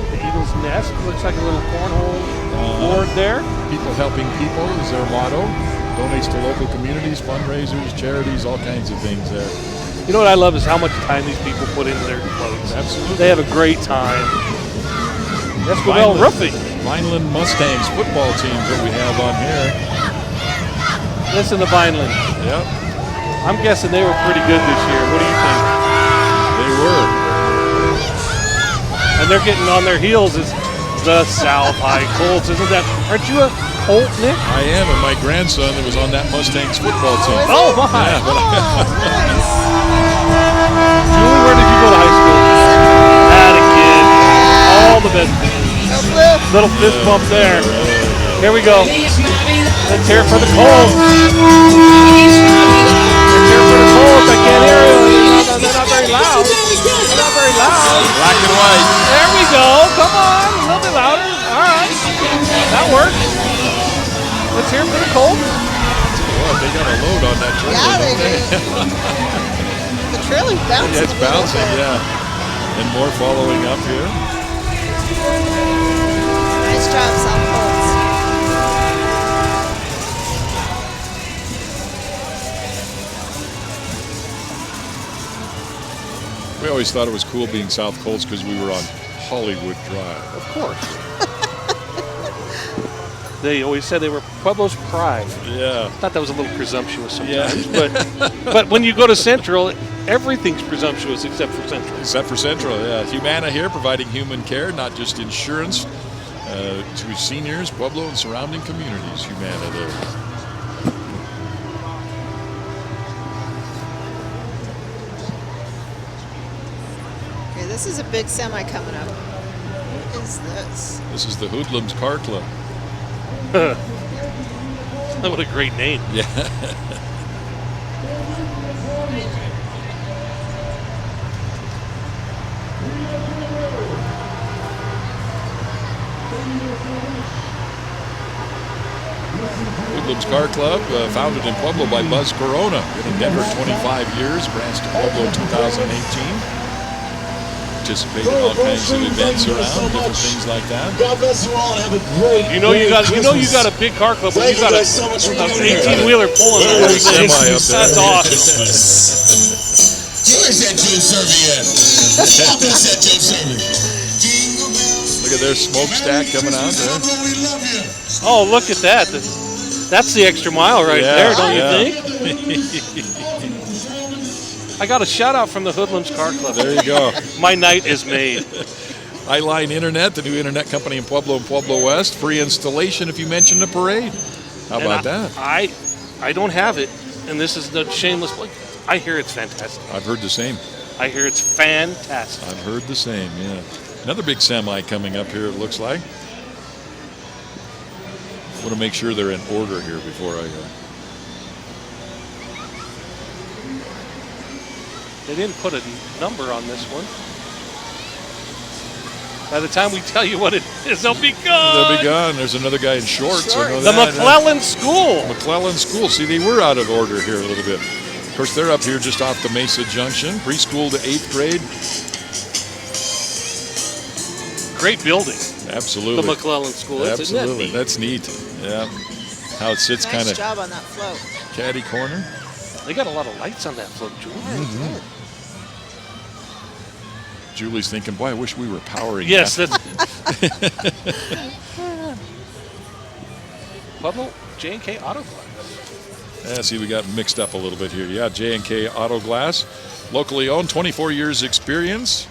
The Eagles' nest looks like a little cornhole board there. People helping people is their motto. Donates to local communities, fundraisers, charities, all kinds of things there. You know what I love is how much time these people put into their floats. Absolutely. They have a great time. Esquivel Roofing. Vineland Mustangs football team's what we have on here. Listen to Vineland. Yep, I'm guessing they were pretty good this year. What do you think? they were. And they're getting on their heels as the South High Colts. Aren't you a Colt, Nick? I am, and my grandson that was on that Mustangs football team. Oh, my. Yeah, but Julie, where did you go to high school? Had a kid. All the best. Little fist bump there. Here we go. Let's hear it for the Colts. Let's hear it for the Colts. I can't hear it. They're not very loud. They're not very loud. black and white. There we go. Come on. A little bit louder. All right. That works. Let's hear it for the Colts. Well, they got a load on that trailer. Yeah, they don't do. The trailer's bouncing. Yeah, it's a little bouncing, bit. yeah. And more following up here. Nice job, South Colts. We always thought it was cool being South Colts because we were on Hollywood Drive. Of course. They always said they were Pueblo's pride. Yeah. Thought that was a little presumptuous sometimes, but when you go to Central, everything's presumptuous except for Central. Except for Central, yeah. Humana here providing human care, not just insurance, to seniors, Pueblo, and surrounding communities. Humana there. Okay, this is a big semi coming up. What is this? This is the Hoodlums Car Club. What a great name. Yeah. Hoodlums Car Club, founded in Pueblo by Buzz Corona. Been in Denver 25 years, branched to Pueblo 2018. Participated in all kinds of events around, different things like that. God bless you all and have a great, You know you got a big car club, but you got a 18-wheeler pulling the whole thing. Semi up there. That's awesome. Where's that Joe Servian? Where's that Joe Servian? Look at their smokestack coming out there. We love you. Oh, look at that. That's the extra mile right there, don't you think? I got a shout out from the Hoodlums Car Club. There you go. My night is made. Eyeline Internet, the new internet company in Pueblo and Pueblo West. Free installation if you mention the parade. How about that? I don't have it, and this is the shameless plug. I hear it's fantastic. I've heard the same. I hear it's fantastic. I've heard the same, yeah. Another big semi coming up here, it looks like. I want to make sure they're in order here before I... They didn't put a number on this one. By the time we tell you what it is, they'll be gone. They'll be gone. There's another guy in shorts. I know The that. McClellan School. McClellan School. See, they were out of order here a little bit. Of course, they're up here just off the Mesa Junction, preschool to 8th grade. Great building. Absolutely. The McClellan School. Isn't that Absolutely. neat? That's neat. Yeah. How it sits kind Nice of job on that float. caddy corner. They got a lot of lights on that float, Julie. Julie's thinking, boy, I wish we were powering Yes, that. that's Pueblo J&K Auto Glass. Yeah, see, we got mixed up a little bit here. Yeah, J&K Auto Glass, locally owned, 24 years experience.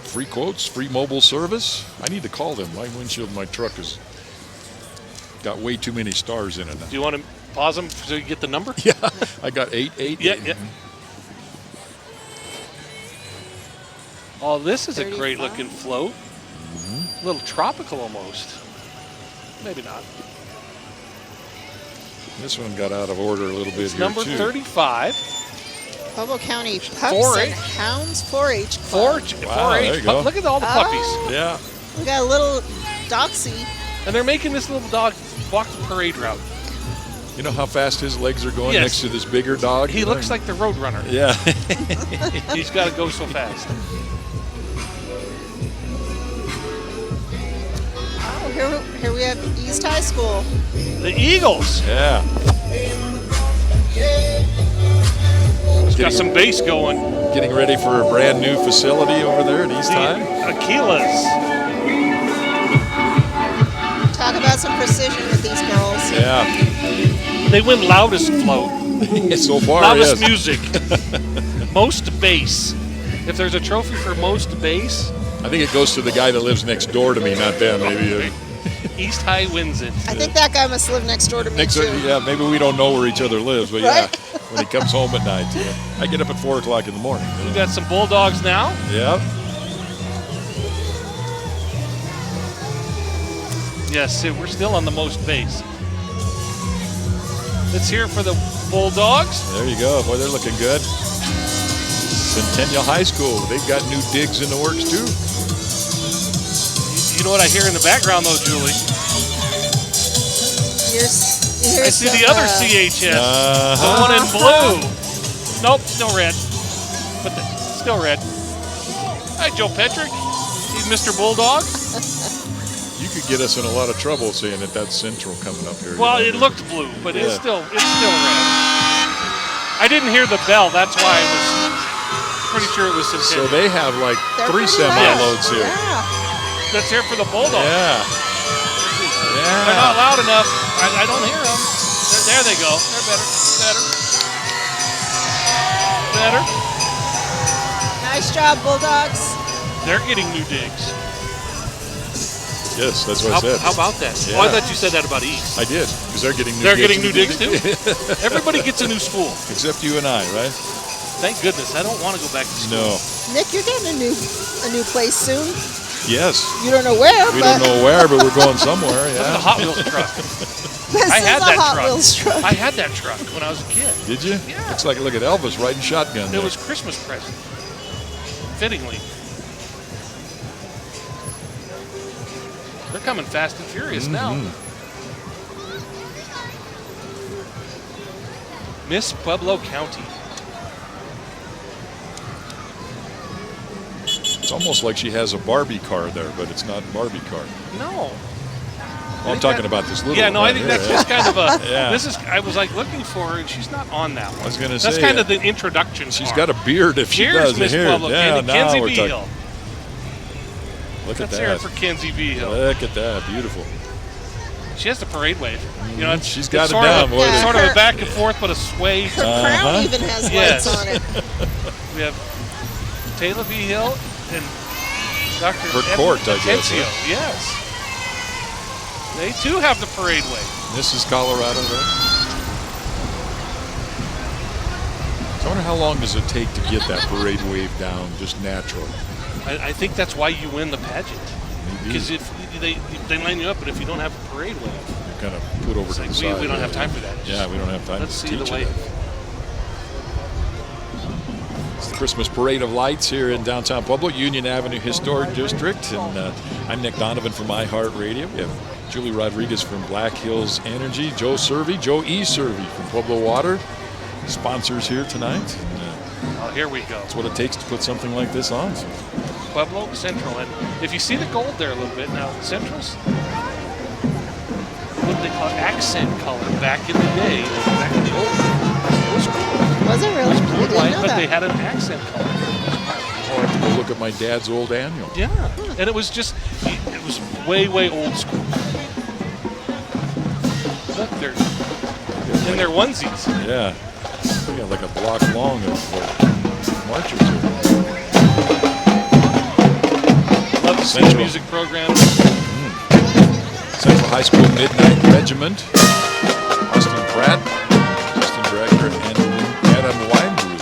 Free quotes, free mobile service. I need to call them. My windshield in my truck has got way too many stars in it. Do you want to pause them so you get the number? Yeah, I got 888. Yeah. Oh, this is a 35. great looking float. A little tropical almost. Maybe not. This one got out of order a little bit It's here, number too. 35. Pueblo County Pups 4-H. and Hounds 4-H Club. 4-H. Wow, there you go. Look at all the puppies. Oh. Yeah. We got a little Doxy. And they're making this little dog walk the parade route. You know how fast his legs are going Yes. next to this bigger dog? He looks like the road runner. Yeah. He's got to go so fast. Oh, here we have East High School. The Eagles. Yeah. Got some bass going. Getting ready for a brand new facility over there at East High. Aquilas. Talk about some precision with these girls. Yeah. They win loudest float. So far, Loudest yes. music. Most bass. If there's a trophy for most bass, I think it goes to the guy that lives next door to me, not them. Maybe. East High wins it. I think that guy must live next door to me, too. Yeah, maybe we don't know where each other lives, but Right? yeah, when he comes home at night. Yeah. I get up at 4 o'clock in the morning. We got some Bulldogs now. Yeah. Yes, we're still on the most bass. Let's hear it for the Bulldogs. There you go. Boy, they're looking good. Centennial High School. They've got new digs in the works, too. You know what I hear in the background, though, Julie? I see the other CHS. The one in blue. Nope, still red. But still red. Hi, Joe Petrick. He's Mr. Bulldog. You could get us in a lot of trouble saying that that's Central coming up here. Well, you it know. looked blue, but it's still red. I didn't hear the bell. That's why I was pretty sure it was So Centennial. they have like They're 3 pretty semi-loads here. Yeah. Let's hear it for the Bulldogs. Yeah. They're not loud enough. I don't hear them. There they go. They're better. Nice job, Bulldogs. They're getting new digs. Yes, that's what I said. How about that? Yeah. Oh, I thought you said that about East. I did, because they're getting new They're digs. getting new digs too? Everybody gets a new school. Except you and I, right? Thank goodness. I don't want to go back to school. No. Nick, you're getting a new place soon. Yes. You don't know where, We but don't know where, but we're going somewhere. Look at Yeah. the Hot Wheels truck. this I had is a that Hot truck. Wheels truck. I had that truck when I was a kid. Did you? Yeah. Looks like look at Elvis riding shotgun. It there. was Christmas present. Fittingly. They're coming fast and furious now. Miss Pueblo County. It's almost like she has a Barbie car there, but it's not a Barbie car. No. Oh, I'm talking about this little Yeah, no, one I think here, that's yeah. just kind of a. Yeah. This is. I was like looking for her, and she's not on that one. I was gonna That's say, kind of the introduction. She's part. got a beard if she Here's does. Miss Here. Pueblo, Yeah, now Kenzie we're B. talking. Hill. Look at Let's hear it that. for Kenzie B. Hill. Look at that. Beautiful. She has the parade wave. You know, it's, She's got it's it sort down, Of boy. a, it's sort of a Her- back and forth, but a sway. Her crown even has Yes. lights on it. We have Taylor V. Hill and Dr. Her Evan court, I guess, Atencio. Yes. They too have the parade wave. This is Colorado, right? So I wonder how long does it take to get that parade wave down just natural? I think that's why you win the pageant. Maybe. Because if they line you up, but if you don't have a parade wave, You're kind of put over it's to like the side. we don't have time for that. Yeah, we don't have time Let's to see teach the wave. it. It's the Christmas Parade of Lights here in downtown Pueblo, Union Avenue Historic District. And I'm Nick Donovan from iHeartRadio. We have Julie Rodriguez from Black Hills Energy, Joe E. Servey from Pueblo Water, sponsors here tonight. Oh, here we go. That's what it takes to put something like this on. Pueblo Central. And if you see the gold there a little bit now, Central's what they call accent color back in the day, back in the old school. Was it really? Blue I and didn't white, know but that. they had an accent color. I'll have to go look at my dad's old annual. Yeah, and it was way old school. Look, they're in their onesies. Yeah. We got like a block long of marchers here. Love to see the Central. music program. Central High School Midnight Regiment. Austin Pratt, Justin Director, and Adam Weinberg.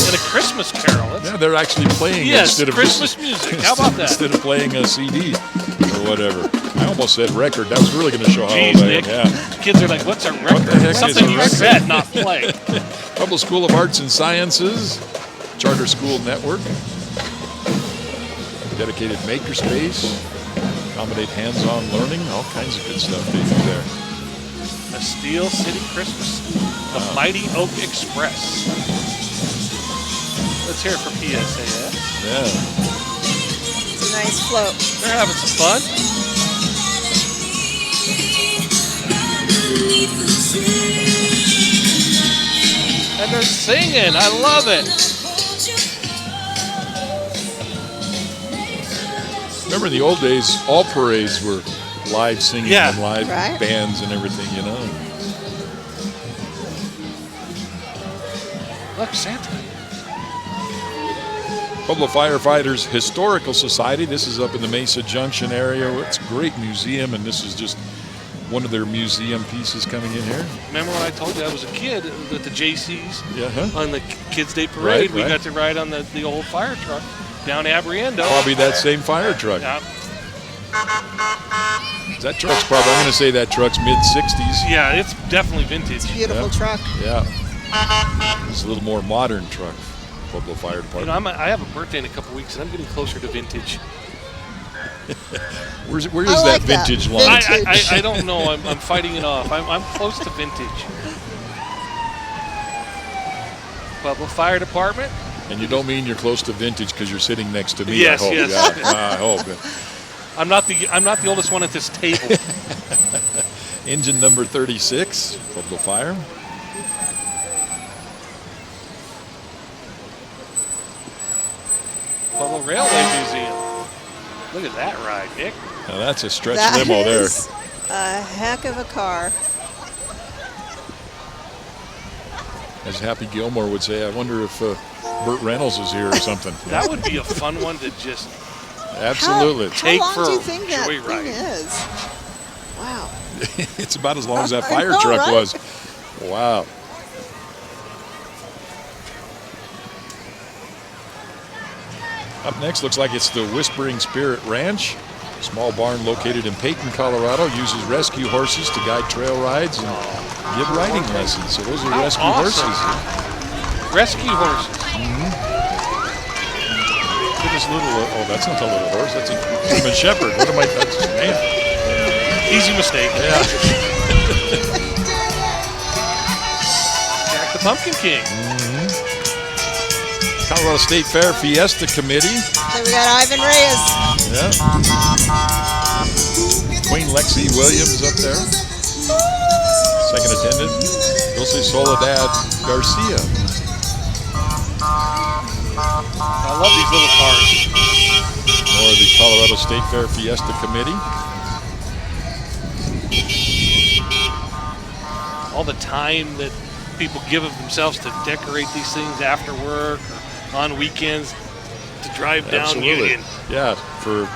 And a Christmas carol. Yeah, they're actually playing Yes, instead of Christmas music. How about that? Instead of playing a CD or whatever. I almost said record. That was really going to show how Jeez, old I Nick. am. Yeah. Kids are like, what's a record? the heck is Something a you record? said, not play. Pueblo School of Arts and Sciences, Charter School Network, dedicated makerspace, accommodate hands-on learning, all kinds of good stuff they do there. The Steel City Christmas, the Mighty Oak Express. Let's hear it for PSAS. Yeah. It's a nice float. They're having some fun. And they're singing. I love it. Remember in the old days, all parades were live singing Yeah. and live Right. bands and everything, you know. Look, Santa. Pueblo Firefighters Historical Society. This is up in the Mesa Junction area. It's a great museum, and this is just one of their museum pieces coming in here. Remember when I told you I was a kid at the JC's Yeah, huh? on the Kids' Day Parade? Right, We right. got to ride on the old fire truck down Abriendo. Probably that same fire truck. Yeah, That truck's probably, I'm going to say that truck's mid-60s. yeah, it's definitely vintage. Beautiful Yeah. truck. Yeah. It's a little more modern truck, Pueblo Fire You Department. know, I have a birthday in a couple weeks, and I'm getting closer to vintage. Where is I that like that. vintage line? Vintage. I don't know. I'm fighting it off. I'm close to vintage. Pueblo Fire Department. And you don't mean you're close to vintage because you're sitting next to me. Yes, I hope. yes. Yeah, I hope. I'm not the oldest one at this table. Engine number 36, Pueblo Fire. Pueblo Railway Museum. Look at that ride, Nick. Now that's a stretch That limo there. is a heck of a car. As Happy Gilmore would say, I wonder if Burt Reynolds is here or something. That would be a fun one to just. Absolutely. Take How long for do you think that joyride. thing is? Wow. It's about as long as that I fire know, truck right? was. Wow. Up next, looks like it's the Whispering Spirit Ranch. Small barn located in Peyton, Colorado. Uses rescue horses to guide trail rides and give riding lessons. So those are How rescue awesome. horses. Rescue horses. Look at this little, oh, that's not a little horse. That's a German Shepherd. What am I, that's, man. Easy mistake. Yeah. Jack the Pumpkin King. Colorado State Fair Fiesta Committee. Then we got Ivan Reyes. Yeah. Queen Lexi Williams up there. Second attendant, Dulce Soledad Garcia. I love these little cars. More of the Colorado State Fair Fiesta Committee. All the time that people give of themselves to decorate these things after work or on weekends to drive down Absolutely. Union. Yeah, for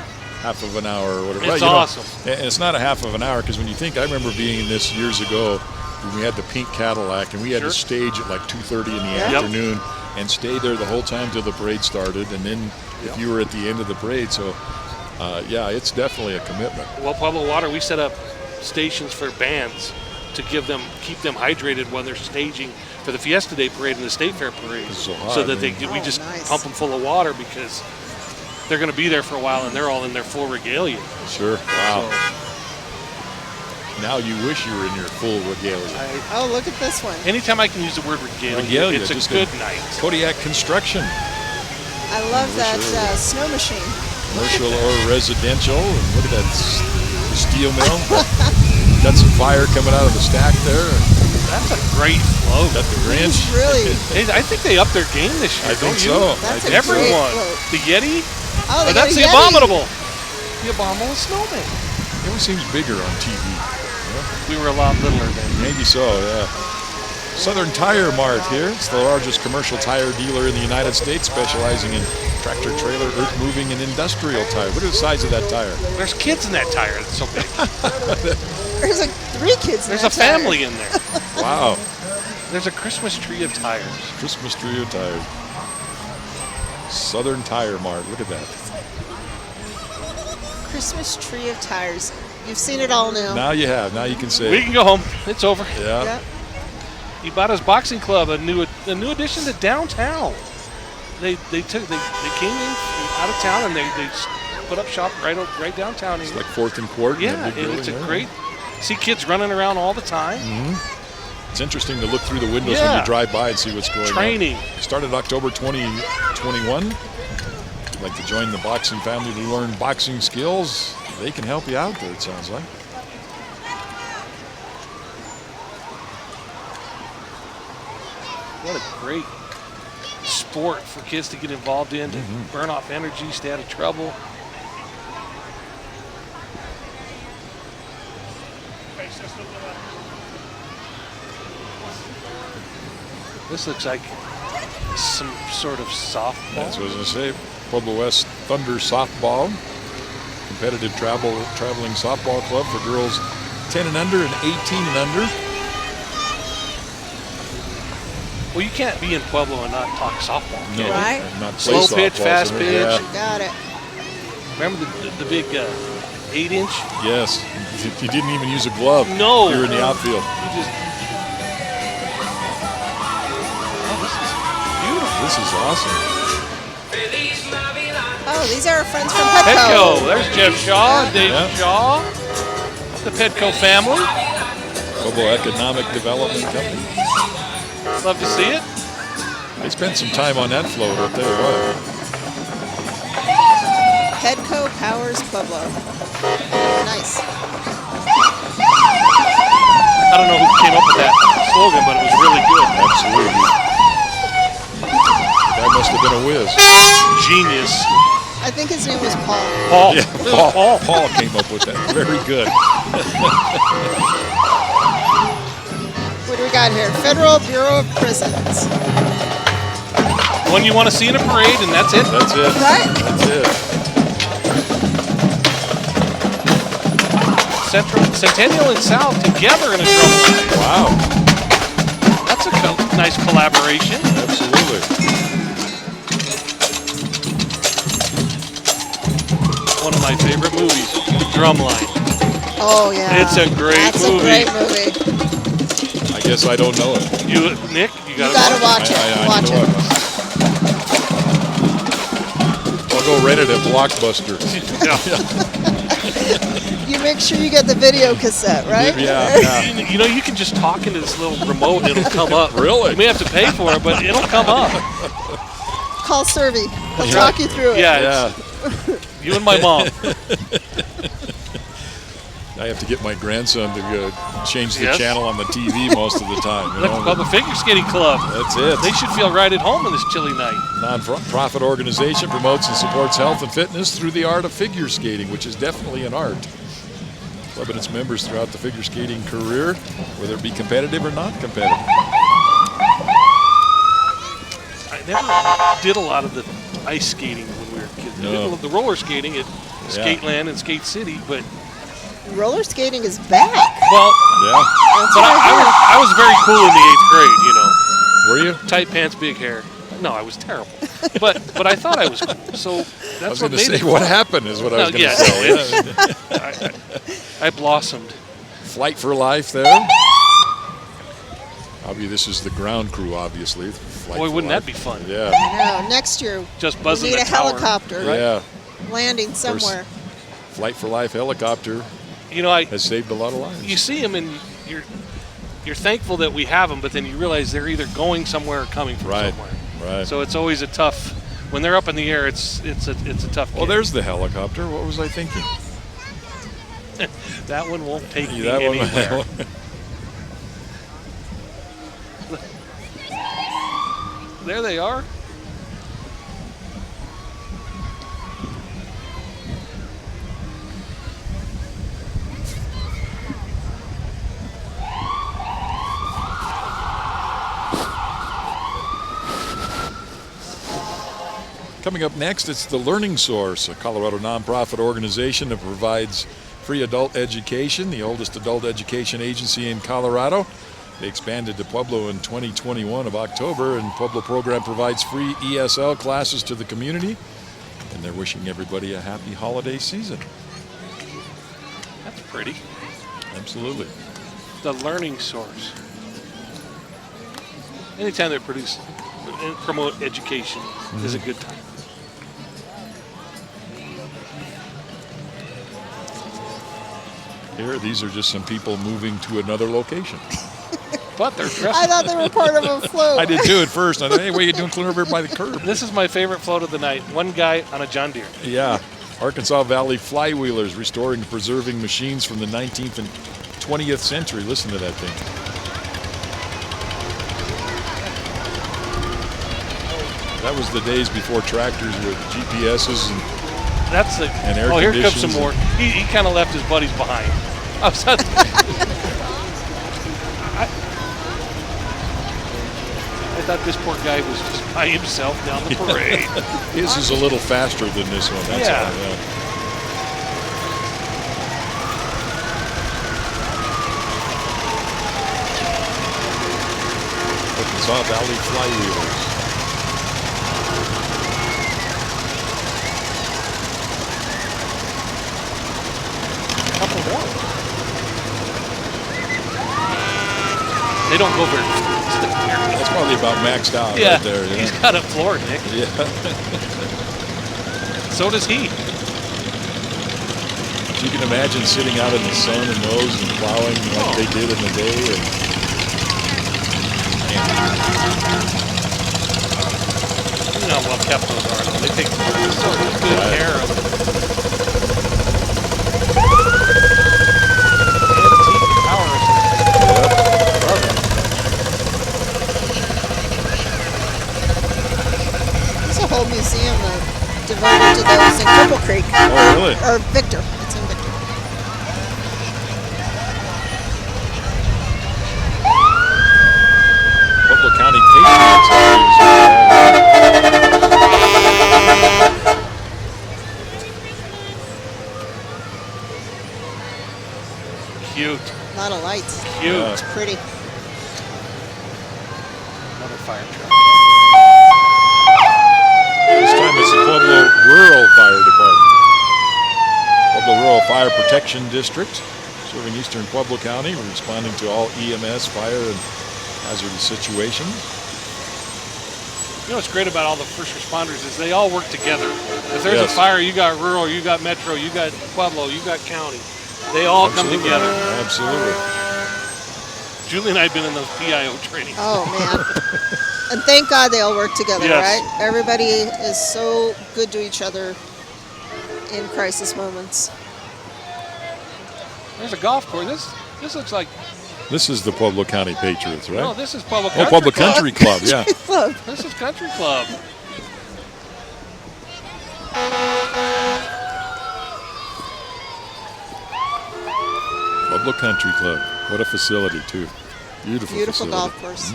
half of an hour or whatever. It's Well, awesome. And it's not a half of an hour because when you think, I remember being in this years ago when we had the pink Cadillac and we had Sure. to stage at like 2:30 in the Yep. afternoon and stay there the whole time till the parade started, and then if you were at the end of the parade. So, yeah, it's definitely a commitment. Well, Pueblo Water, we set up stations for bands to keep them hydrated when they're staging for the Fiesta Day parade and the State Fair parade, It's so hot, so that man. we just nice. pump them full of water because they're going to be there for a while and they're all in their full regalia. Sure. Wow. So, Now you wish you were in your full regalia. Oh, look at this one. anytime I can use the word regalia, Regalia, it's a just good a- night. Kodiak Construction, I love that Sure. snow machine. commercial or residential. And look at that steel mill. Got some fire coming out of the stack there. That's a great float. Got the Grinch. It's really. Hey, I think they upped their game this year. I think don't you? so. That's I a think so. great Everyone. float. The Yeti. Oh, they That's got the a Yeti. abominable. The abominable snowman. It always seems bigger on TV. We were a lot littler then. Maybe so, yeah. Southern Tire Mart here. It's the largest commercial tire dealer in the United States, specializing in tractor, trailer, earth moving, and industrial tires. Look at the size of that tire. There's kids in that tire. It's so big. There's like 3 kids. in There's that a family in there. Wow. There's a Christmas tree of tires. Christmas trio tires. Southern Tire Mart. Look at that. Christmas tree of tires. You've seen it all now. Now you have. Now you can say. We can go home. It's over. Yeah. Yep. He bought his boxing club, a new addition to downtown. They came in out of town and they put up shop right downtown. It's like 4th and Court. Yeah, in that big and it's a building there. great. See kids running around all the time. It's interesting to look through the windows when Yeah. you drive by and see what's going Training. on. Started October 2021. If you'd like to join the boxing family to learn boxing skills, they can help you out there, it sounds like. What a great sport for kids to get involved in, to burn off energy, stay out of trouble. This looks like some sort of softball. That's what I was going to say. Pueblo West Thunder Softball. Competitive traveling softball club for girls 10 and under and 18 and under. Well, you can't be in Pueblo and not talk softball. No, can you? Right. and not play Slow pitch, softball, fast so pitch. yeah. Got it. Remember the big 8-inch? Yes. You didn't even use a glove. No. You were in the outfield. You just. Oh, this is beautiful. This is awesome. Oh, these are our friends from Petco. Petco. There's Jeff Shaw, Dave Yeah. Shaw, the Petco family. Pueblo Economic Development Company. Love to see it. They spent some time on that float, I'll tell you what. Petco powers Pueblo. Nice. I don't know who came up with that slogan, but it was really good. Absolutely. That must have been a whiz. Genius. I think his name was Paul. Paul. Yeah, It was Paul came up with that. Very good. What do we got here? Federal Bureau of Prisons. One you want to see in a parade, and that's it. That's it. Right? That's it. Centennial and South together in a drum line. Wow. That's a nice collaboration. Absolutely. One of my favorite movies, Drumline. Oh, yeah. It's a great That's movie. a great movie. I guess I don't know it. You, Nick, you You got gotta to watch it. I Watch need to it. watch it. I'll go rent it at Blockbuster. You make sure you get the video cassette, right? Yeah. You know, you can just talk into this little remote and it'll come up. Really? You may have to pay for it, but it'll come up. Call Servy. He'll Yeah. talk you through it. Yeah, Yeah. it's you and my mom. I have to get my grandson to go change the Yes. channel on the TV most of the time. You Look know? about the Figure Skating Club. That's it. They should feel right at home on this chilly night. Non-profit organization promotes and supports health and fitness through the art of figure skating, which is definitely an art. Club and its members throughout the figure skating career, whether it be competitive or not competitive. I never did a lot of the ice skating when we were kids. No. The roller skating, Skate Land and Skate City, but Roller skating is back. well, Yeah. That's but what I heard. I was very cool in the 8th grade, you know. Were you? Tight pants, big hair. No, I was terrible. But I thought I was cool. So I was that's going what to made say, it what fun. happened is what I was No, going to yeah, say. I blossomed. Flight for life there. Obviously, this is the ground crew, obviously. Flight Boy, for wouldn't life. that be fun? Yeah. No, next year Just we buzzing need the a tower. helicopter Yeah. landing somewhere. Flight for life helicopter You know, has saved a lot of lives. you see them and you're thankful that we have them, but then you realize they're either going somewhere or coming from Right. somewhere. Right. So it's always a tough. When they're up in the air, it's a tough. Well, gig. there's the helicopter. What was I thinking? That one won't take me That one- anywhere. There they are. Coming up next, it's the Learning Source, a Colorado nonprofit organization that provides free adult education, the oldest adult education agency in Colorado. They expanded to Pueblo in 2021 of October, and Pueblo program provides free ESL classes to the community, and they're wishing everybody a happy holiday season. That's pretty. Absolutely. The Learning Source. Anytime they produce and promote education is a good time. Here, these are just some people moving to another location. But they're dressed. I thought they were part of a float. I did too at first. I thought, hey, what are you doing clear over by the curb? This is my favorite float of the night. One guy on a John Deere. Yeah. Arkansas Valley Flywheelers, restoring and preserving machines from the 19th and 20th century. Listen to that thing. That was the days before tractors with GPSs and That's the. And air Oh, here comes some conditions more. He kind of left his buddies behind. I was I thought this poor guy was just by himself down the parade. his is a little faster than this one. That's Yeah. all, yeah. Arkansas Valley Flywheelers. Couple more. They don't go very fast. That's probably about maxed out Yeah, right there. Yeah. he's got it floored, Nick. Yeah. So does he. You can imagine sitting out in the sun and those and plowing like they did in the day. And, You know how well kept those are. They take so good Right. care of them. Antique power assistant. There's a whole museum devoted to those in Cripple Creek. Oh, really? Or Victor. It's in Victor. Pueblo County Patriots. Cute. A lot of lights. Cute. Yeah. It's pretty. Another fire truck. This time it's the Pueblo Rural Fire Department. Pueblo Rural Fire Protection District, serving eastern Pueblo County, responding to all EMS, fire, and hazardous situations. You know what's great about all the first responders is they all work together. If there's Yes. a fire, you got rural, you got metro, you got Pueblo, you got county. They all come Absolutely. together. Absolutely. Julie and I have been in those PIO trainings. Oh, man. And thank God they all work together, Yes. right? Everybody is so good to each other in crisis moments. There's a golf course. This looks like This is the Pueblo County Patriots, right? no. This is Pueblo Oh, Country Pueblo Club. Country Club, yeah. Look, This is Country Club. Pueblo Country Club. What a facility, too. Beautiful beautiful facility. golf course.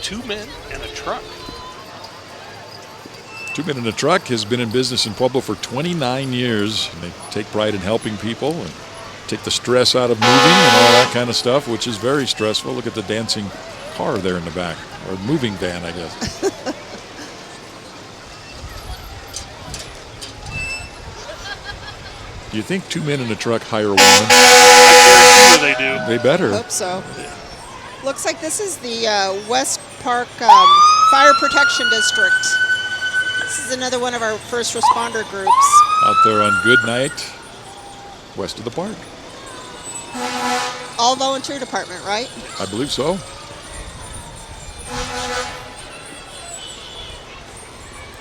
2 men and a truck. 2 Men in a Truck has been in business in Pueblo for 29 years. And they take pride in helping people and take the stress out of moving and all that kind of stuff, which is very stressful. Look at the dancing car there in the back, or moving van, I guess. Do you think 2 Men in a Truck hire women? I guarantee you they do. They better. Hope so. Looks like this is the West Park Fire Protection District. This is another one of our first responder groups. Out there on Good Night, west of the park. All volunteer department, right? I believe so.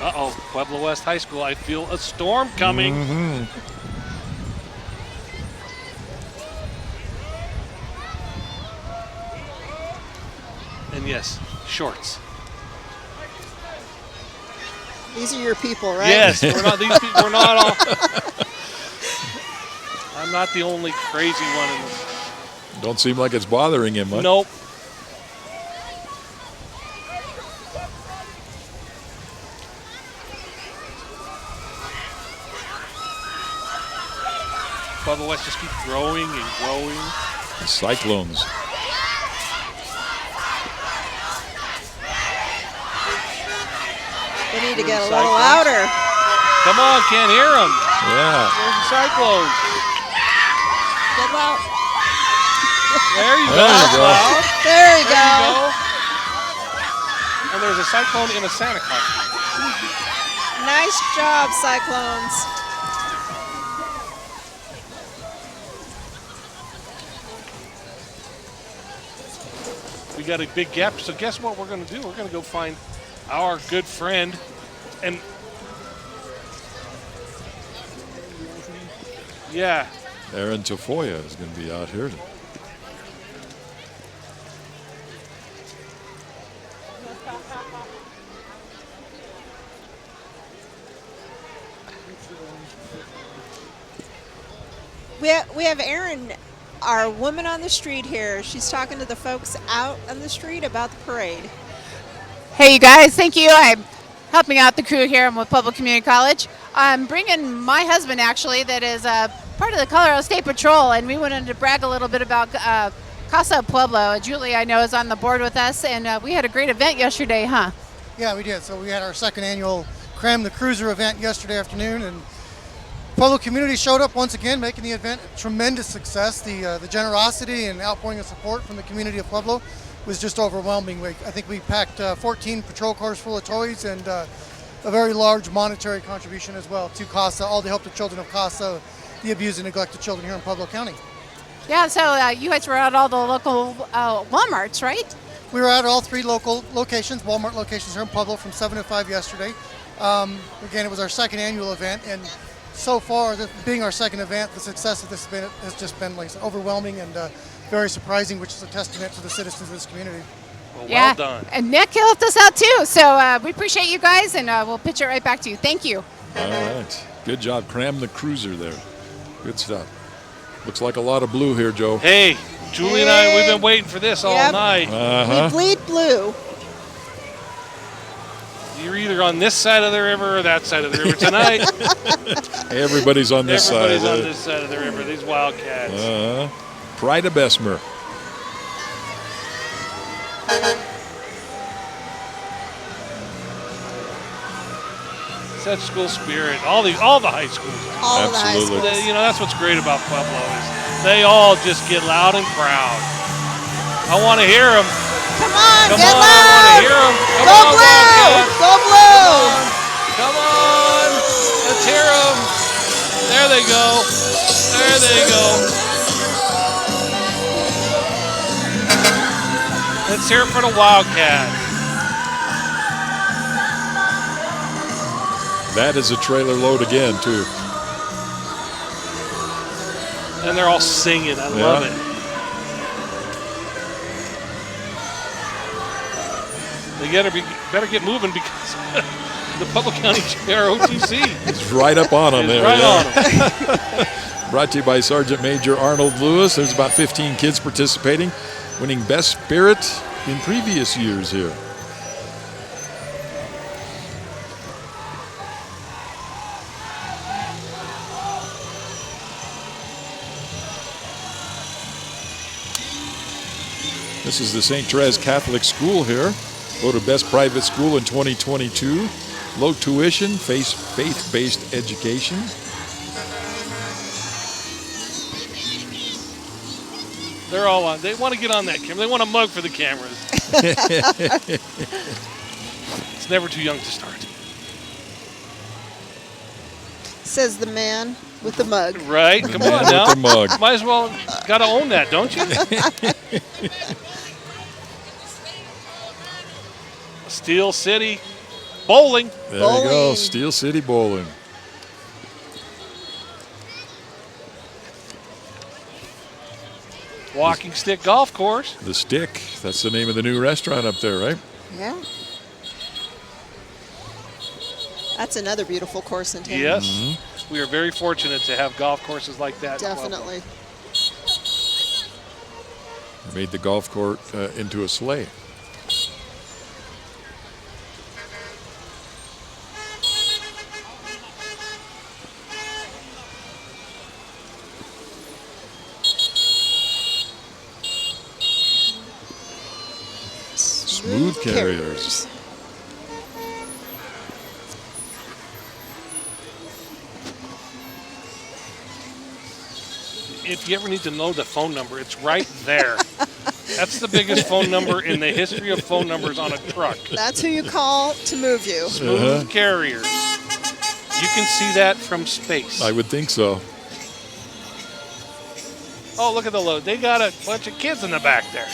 Uh-oh, Pueblo West High School. I feel a storm coming. Mm-hmm. And yes, shorts. These are your people, right? Yes, we're not these people. We're not all. I'm not the only crazy one in this. Don't seem like it's bothering him much. Nope. Pueblo West just keeps growing and growing. The Cyclones. They need to get a little louder. Come on, can't hear them. Yeah. There's the Cyclones. Get loud. There you go. There you go. Loud. There you There go. you go. And there's a cyclone in a Santa costume. Nice job, Cyclones. We got a big gap. So guess what we're going to do? We're going to go find our good friend and yeah. Aaron Tafoya is going to be out here. We have Erin, our woman on the street here. She's talking to the folks out on the street about the parade. Hey, you guys, thank you. I'm helping out the crew here. I'm with Pueblo Community College. I'm bringing my husband, actually, that is part of the Colorado State Patrol, and we wanted to brag a little bit about Casa Pueblo. Julie, I know, is on the board with us, and we had a great event yesterday, huh? Yeah, we did. So we had our second annual Cram the Cruiser event yesterday afternoon, and Pueblo community showed up once again, making the event a tremendous success. The generosity and outpouring of support from the community of Pueblo was just overwhelming. I think we packed 14 patrol cars full of toys and a very large monetary contribution as well to CASA, all to help the children of CASA, the abused and neglected children here in Pueblo County. Yeah, so you guys were at all the local Walmarts, right? We were at all 3 local locations, Walmart locations here in Pueblo from 7 to 5 yesterday. Again, it was our second annual event, and so far, being our second event, the success of this event has just been overwhelming and very surprising, which is a testament to the citizens of this community. Well, Yeah, well done. and Nick helped us out too, so we appreciate you guys, and we'll pitch it right back to you. Thank you. All right. Good job. Cram the Cruiser there. Good stuff. Looks like a lot of blue here, Joe. Hey, Julie and I, we've been waiting for this all Yep. night. We bleed blue. You're either on this side of the river or that side of the river tonight. Everybody's on this Everybody's side. on this side of the river. These Wildcats. Pride of Bessemer. Such school spirit. All the high schools. All of the high Absolutely. schools. You know, that's what's great about Pueblo is they all just get loud and proud. I want to hear them. Come on, Come get on, I want loud. to hear them. Come Go on, blue. Wildcats. Go blue. Come on. Let's hear them. There they go. There they go. Let's hear it for the Wildcats. That is a trailer load again, too. And they're all singing. I love it. They better get moving because the Pueblo County ROTC It's right up on them is there. right yeah. on them. Brought to you by Sergeant Major Arnold Lewis. There's about 15 kids participating, winning Best Spirit in previous years here. This is the St. Therese Catholic School here. Voted best private school in 2022. Low tuition, faith-based education. They're all on. They want to get on that camera. They want a mug for the cameras. It's never too young to start. Says the man with the mug. Right? Come on now. With the mug. Might as well got to own that, don't you? Steel City Bowling. There you go, Steel City Bowling. Walking Stick Golf Course. The Stick, that's the name of the new restaurant up there, right? Yeah. That's another beautiful course in town. Yes. We are very fortunate to have golf courses like that. Definitely. Made the golf court into a sleigh. Smooth carriers. If you ever need to know the phone number, it's right there. That's the biggest phone number in the history of phone numbers on a truck. That's who you call to move you. Smooth carriers. You can see that from space. I would think so. Oh, look at the load. They got a bunch of kids in the back there.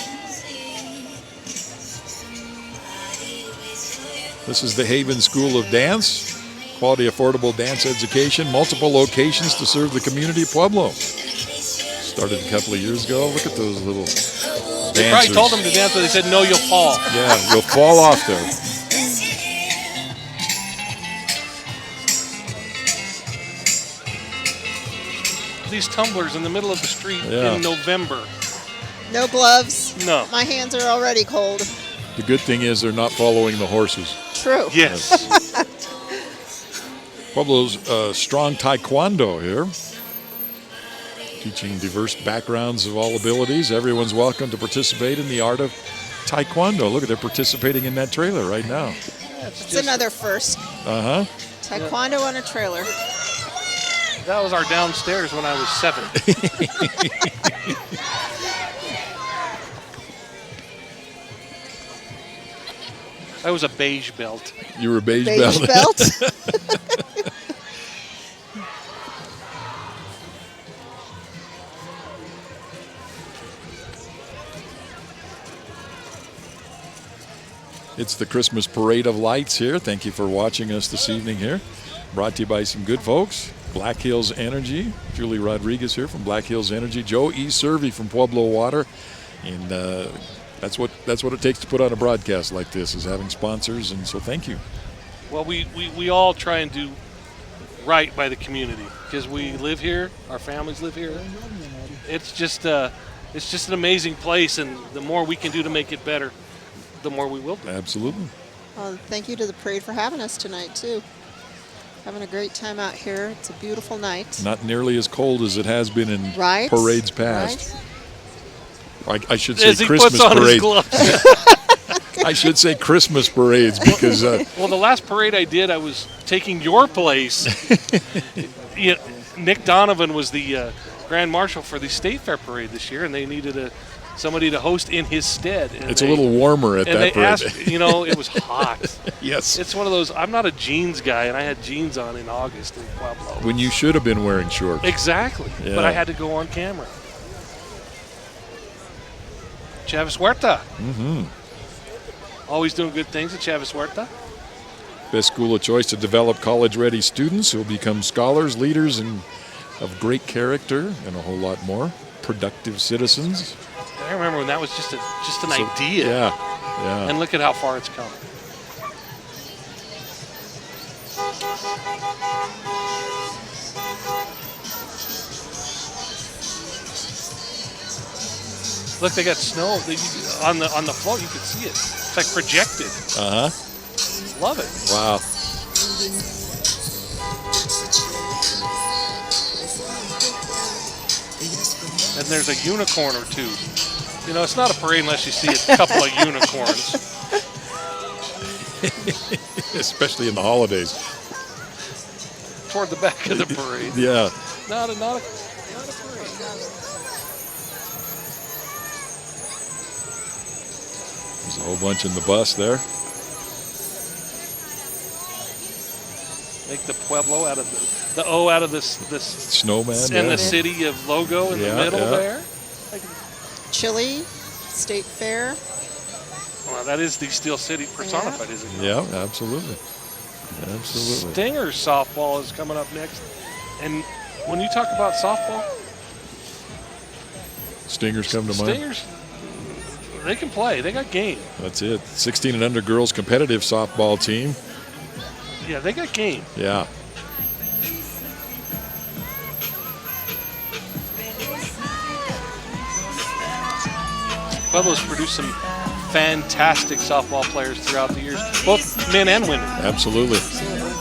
This is the Haven School of Dance. Quality, affordable dance education. Multiple locations to serve the community of Pueblo. Started a couple of years ago. Look at those little dancers. They probably told them to dance, but they said, no, you'll fall. Yeah, you'll fall off there. These tumblers in the middle of the street in November. No gloves. No. My hands are already cold. The good thing is they're not following the horses. True. Yes. Pueblo's strong taekwondo here. Teaching diverse backgrounds of all abilities. Everyone's welcome to participate in the art of taekwondo. Look, they're participating in that trailer right now. It's another first. Uh-huh. Taekwondo on a trailer. That was our downstairs when I was 7. I was a beige belt. You were a beige Beige belt? belt? It's the Christmas Parade of Lights here. Thank you for watching us this evening here. Brought to you by some good folks. Black Hills Energy. Julie Rodriguez here from Black Hills Energy. Joe E. Servey from Pueblo Water. And that's what it takes to put on a broadcast like this, is having sponsors. And so thank you. Well, we all try and do right by the community because we live here. Our families live here. It's just an amazing place, and the more we can do to make it better, the more we will do. Absolutely. Well, thank you to the parade for having us tonight, too. Having a great time out here. It's a beautiful night. Not nearly as cold as it has been in Right? parades past. Right? I should say As he Christmas puts on his parades. gloves. I should say Christmas parades because Well, the last parade I did, I was taking your place. Nick Donovan was the Grand Marshal for the State Fair parade this year, and they needed somebody to host in his stead. And it's a little warmer at that parade. Asked, it was hot. Yes. It's one of those, I'm not a jeans guy, and I had jeans on in August in Pueblo. When you should have been wearing shorts. Exactly. Yeah. But I had to go on camera. Chavez Huerta. Mm-hmm. Always doing good things at Chavez Huerta. Best school of choice to develop college-ready students who will become scholars, leaders, and of great character, and a whole lot more. Productive citizens. I remember when that was just an idea. Yeah. And look at how far it's come. Look, they got snow on the float. You can see it. It's like projected. Uh-huh. Love it. Wow. And there's a unicorn or two. You know, it's not a parade unless you see a couple of unicorns. Especially in the holidays. Toward the back of the parade. Yeah. Not a parade. There's a whole bunch in the bus there. Make the Pueblo out of the O out of this snowman and the city of logo in the middle there. Chile, State Fair. Well, that is the Steel City personified, isn't it? Yeah, absolutely. Absolutely. Stinger softball is coming up next. And when you talk about softball, Stingers come to mind. Stingers, they can play. They got game. That's it. 16 and under girls competitive softball team. Yeah, they got game. Yeah. Pueblo's produced some fantastic softball players throughout the years, both men and women. Absolutely.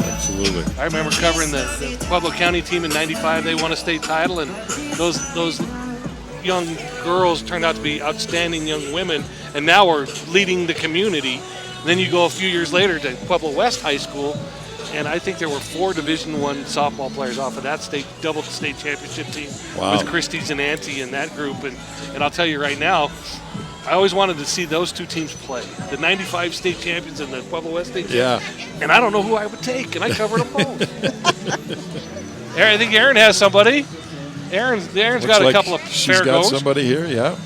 Absolutely. I remember covering the Pueblo County team in '95. They won a state title, and those young girls turned out to be outstanding young women, and now we're leading the community. And then you go a few years later to Pueblo West High School, and I think there were 4 Division I softball players off of that double state championship team with Christie Zananti and that group. And I'll tell you right now, I always wanted to see those two teams play. The 95 state champions and the Pueblo West state champions. Yeah. And I don't know who I would take, and I covered them both. I think Aaron has somebody. Aaron's got a couple of she's fair got goes. somebody here, yeah.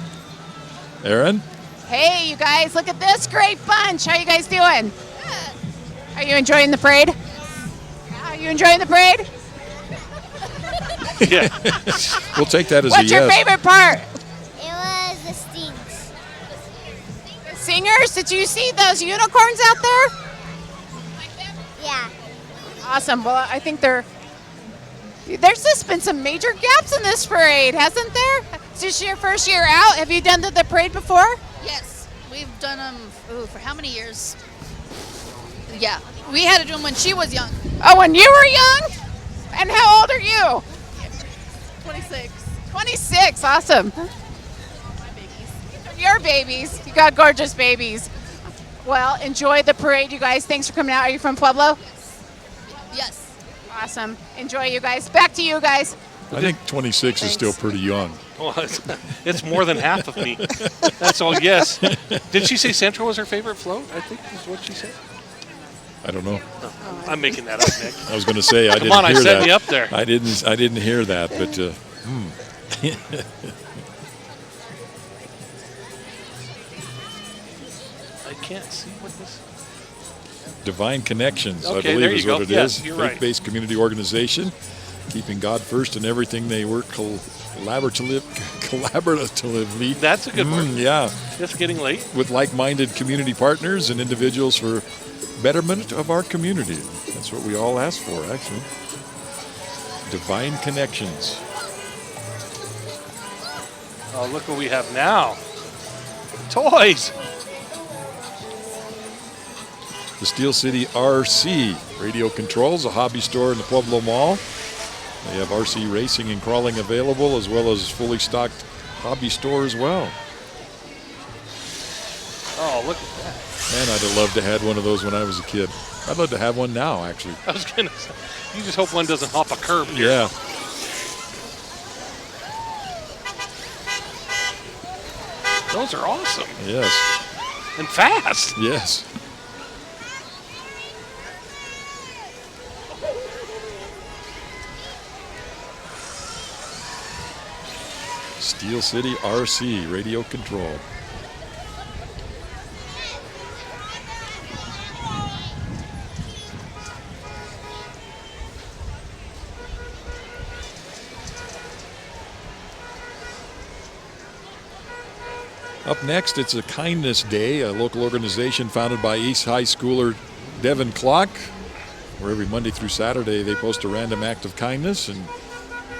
Aaron? Hey, you guys, look at this great bunch. How you guys doing? Are you enjoying the parade? Yeah, are you enjoying the parade? Yeah. We'll take that as What's a yes. your favorite part? It was the stings. The singers? Did you see those unicorns out there? Yeah. Awesome. Well, I think there's just been some major gaps in this parade, hasn't there? Is this your first year out? Have you done the parade before? Yes, we've done them for how many years? Yeah, we had to do them when she was young. Oh, when you were young? And how old are you? 26. 26, awesome. My babies. Your babies. You got gorgeous babies. Well, enjoy the parade, you guys. Thanks for coming out. Are you from Pueblo? Yes. Awesome. Enjoy, you guys. Back to you guys. I think 26 is still pretty young. Well, it's more than half of me. That's all yes. Did she say Central was her favorite float? I think is what she said. I don't know. No, I'm making that up, Nick. I was going to say I didn't Come on, hear I set that. you up there. I didn't hear that, but I can't see what this. Divine Connections, I Okay, believe there is you what go. it Yes, is. you're right. Faith-based community organization, keeping God first in everything they work collaboratively. That's a good word. Yeah. It's getting late. With like-minded community partners and individuals for betterment of our community. That's what we all ask for, actually. Divine Connections. Oh, look what we have now. Toys. The Steel City RC Radio Controls, a hobby store in the Pueblo Mall. They have RC racing and crawling available, as well as fully stocked hobby store as well. Oh, look at that. Man, I'd have loved to have had one of those when I was a kid. I'd love to have one now, actually. I was going to say, you just hope one doesn't hop a curb here. Yeah. Those are awesome. Yes. And fast. Yes. Steel City RC Radio Control. Up next, it's a Kindness Day, a local organization founded by East High Schooler Devin Clock, where every Monday through Saturday they post a random act of kindness and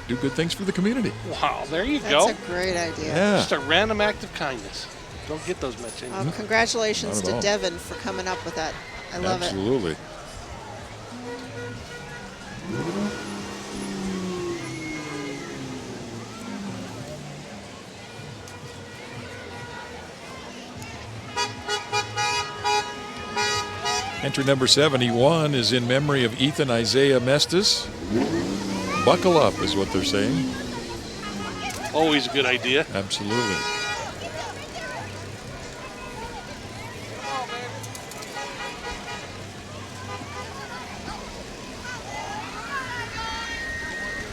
do good things for the community. Wow, there you go. That's a great idea. Yeah. Just a random act of kindness. Don't get those much anymore. Congratulations Not at to all. Devin for coming up with that. I love it. Absolutely. Entry number 71 is in memory of Ethan Isaiah Mestis. Buckle up is what they're saying. Always a good idea. Absolutely.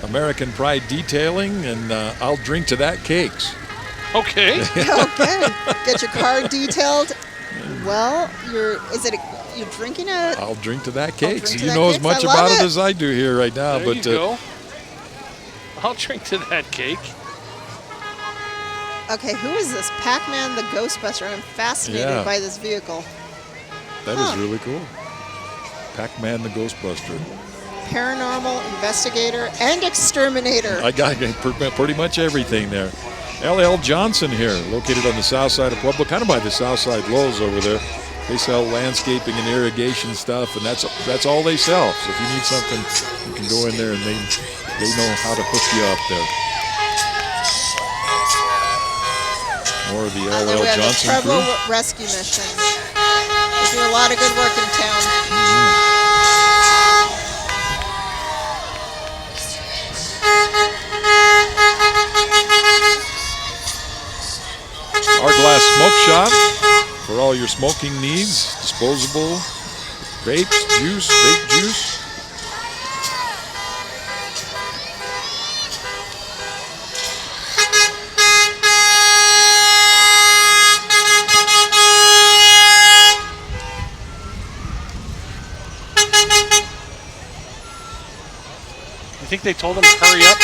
American Pride Detailing, and I'll drink to that cakes. Okay. Okay. Get your car detailed. Well, you're drinking it? I'll drink to that cakes. drink to You that know as cakes. much I love about it it. as I do here right now. There but you go. I'll drink to that cake. Okay, who is this? Pac-Man the Ghostbuster. I'm fascinated Yeah. by this vehicle. that is really cool. Pac-Man the Ghostbuster. Paranormal investigator and exterminator. I got pretty much everything there. L.L. Johnson here, located on the south side of Pueblo, kind of by the south side Lowe's over there. They sell landscaping and irrigation stuff, and that's all they sell. So if you need something, you can go in there, and they know how to hook you up there. More of the And L.L. then we have Johnson the Pueblo crew. Rescue Mission. They do a lot of good work in town. Our Glass Smoke Shop for all your smoking needs. Disposable vapes, juice, vape juice. You think they told him to hurry up?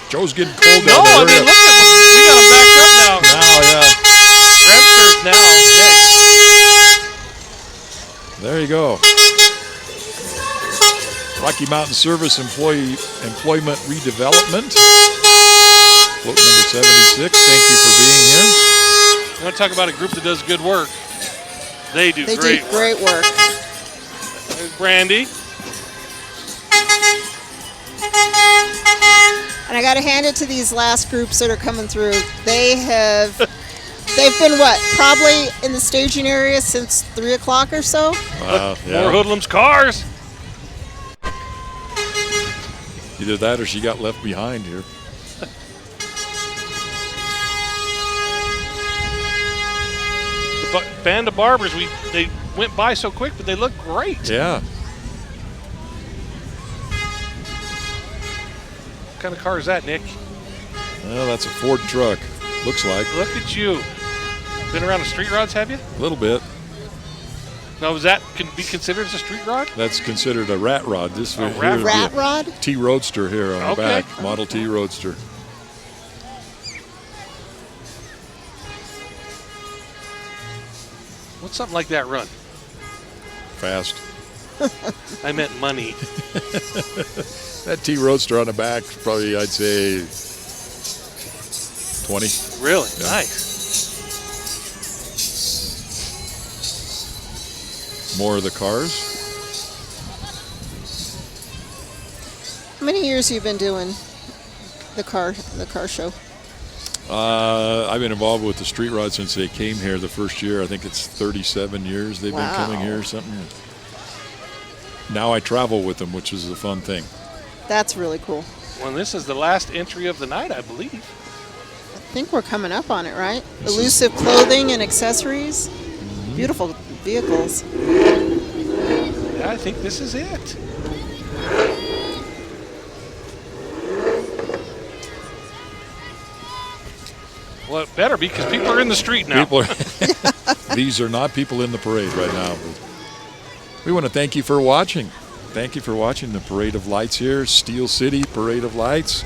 Joe's getting cold No, down there. I mean, look at we got him backed up now. Now, yeah. Raptors now. Next. There you go. Rocky Mountain Service Employment Redevelopment. Float number 76. Thank you for being here. You want to talk about a group that does good work? They do great work. Great work. There's Brandy. And I got to hand it to these last groups that are coming through. They've been what? Probably in the staging area since 3 o'clock or so. Wow, yeah. More hoodlums cars. Either that or she got left behind here. The band of barbers, they went by so quick, but they look great. Yeah. What kind of car is that, Nick? Well, that's a Ford truck. Looks like. Look at you. Been around the street rods, have you? A little bit. Now, is that can be considered as a street rod? That's considered a rat rod. This A here rat is Rat the rod? T Roadster here on the Okay. back. Model T Roadster. What's something like that run? Fast. I meant money. That T Roadster on the back, probably I'd say 20. Really? Yeah. Nice. More of the cars. How many years have you been doing the car show? I've been involved with the street rod since they came here the first year. I think it's 37 years they've been coming here or something. Now I travel with them, which is a fun thing. That's really cool. Well, this is the last entry of the night, I believe. I think we're coming up on it, right? Elusive clothing and accessories. Beautiful vehicles. Yeah, I think this is it. Well, it better be because people are in the street now. These are not people in the parade right now. We want to thank you for watching. Thank you for watching the Parade of Lights here, Steel City Parade of Lights.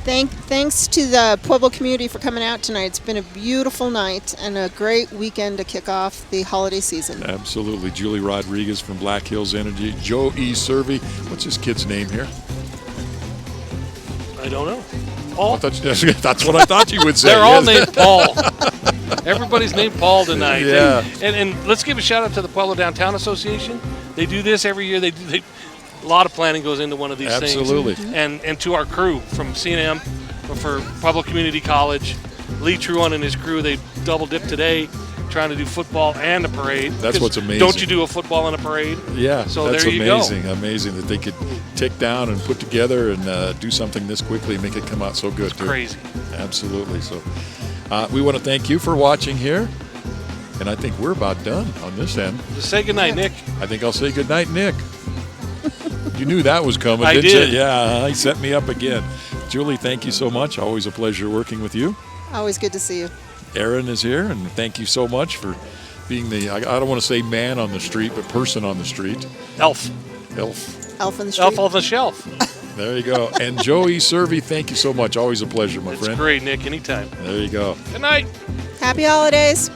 Thanks to the Pueblo community for coming out tonight. It's been a beautiful night and a great weekend to kick off the holiday season. Absolutely. Julie Rodriguez from Black Hills Energy. Joe E. Servey. What's his kid's name here? I don't know. Paul? That's what I thought you would say. They're all named Paul. Everybody's named Paul tonight. Yeah. And let's give a shout out to the Pueblo Downtown Association. They do this every year. A lot of planning goes into one of these things. Absolutely. And to our crew from C&M for Pueblo Community College, Lee Truon and his crew, they double dipped today trying to do football and a parade. That's 'Cause what's amazing. Don't you do a football and a parade? Yeah, So that's there you amazing. go. Amazing that they could take down and put together and do something this quickly and make it come out so good. Too. Crazy. Absolutely. So we want to thank you for watching here. And I think we're about done on this end. Just say goodnight, Nick. I think I'll say goodnight, Nick. You knew that was coming, I didn't did. you? Yeah, he set me up again. Julie, thank you so much. Always a pleasure working with you. Always good to see you. Aaron is here, and thank you so much for being the, I don't want to say man on the street, but person on the street. Elf. Elf on the street. Elf on the shelf. There you go. And Joey Servey, thank you so much. Always a pleasure, my It's friend. great, Nick. Anytime. There you go. Good night. Happy holidays.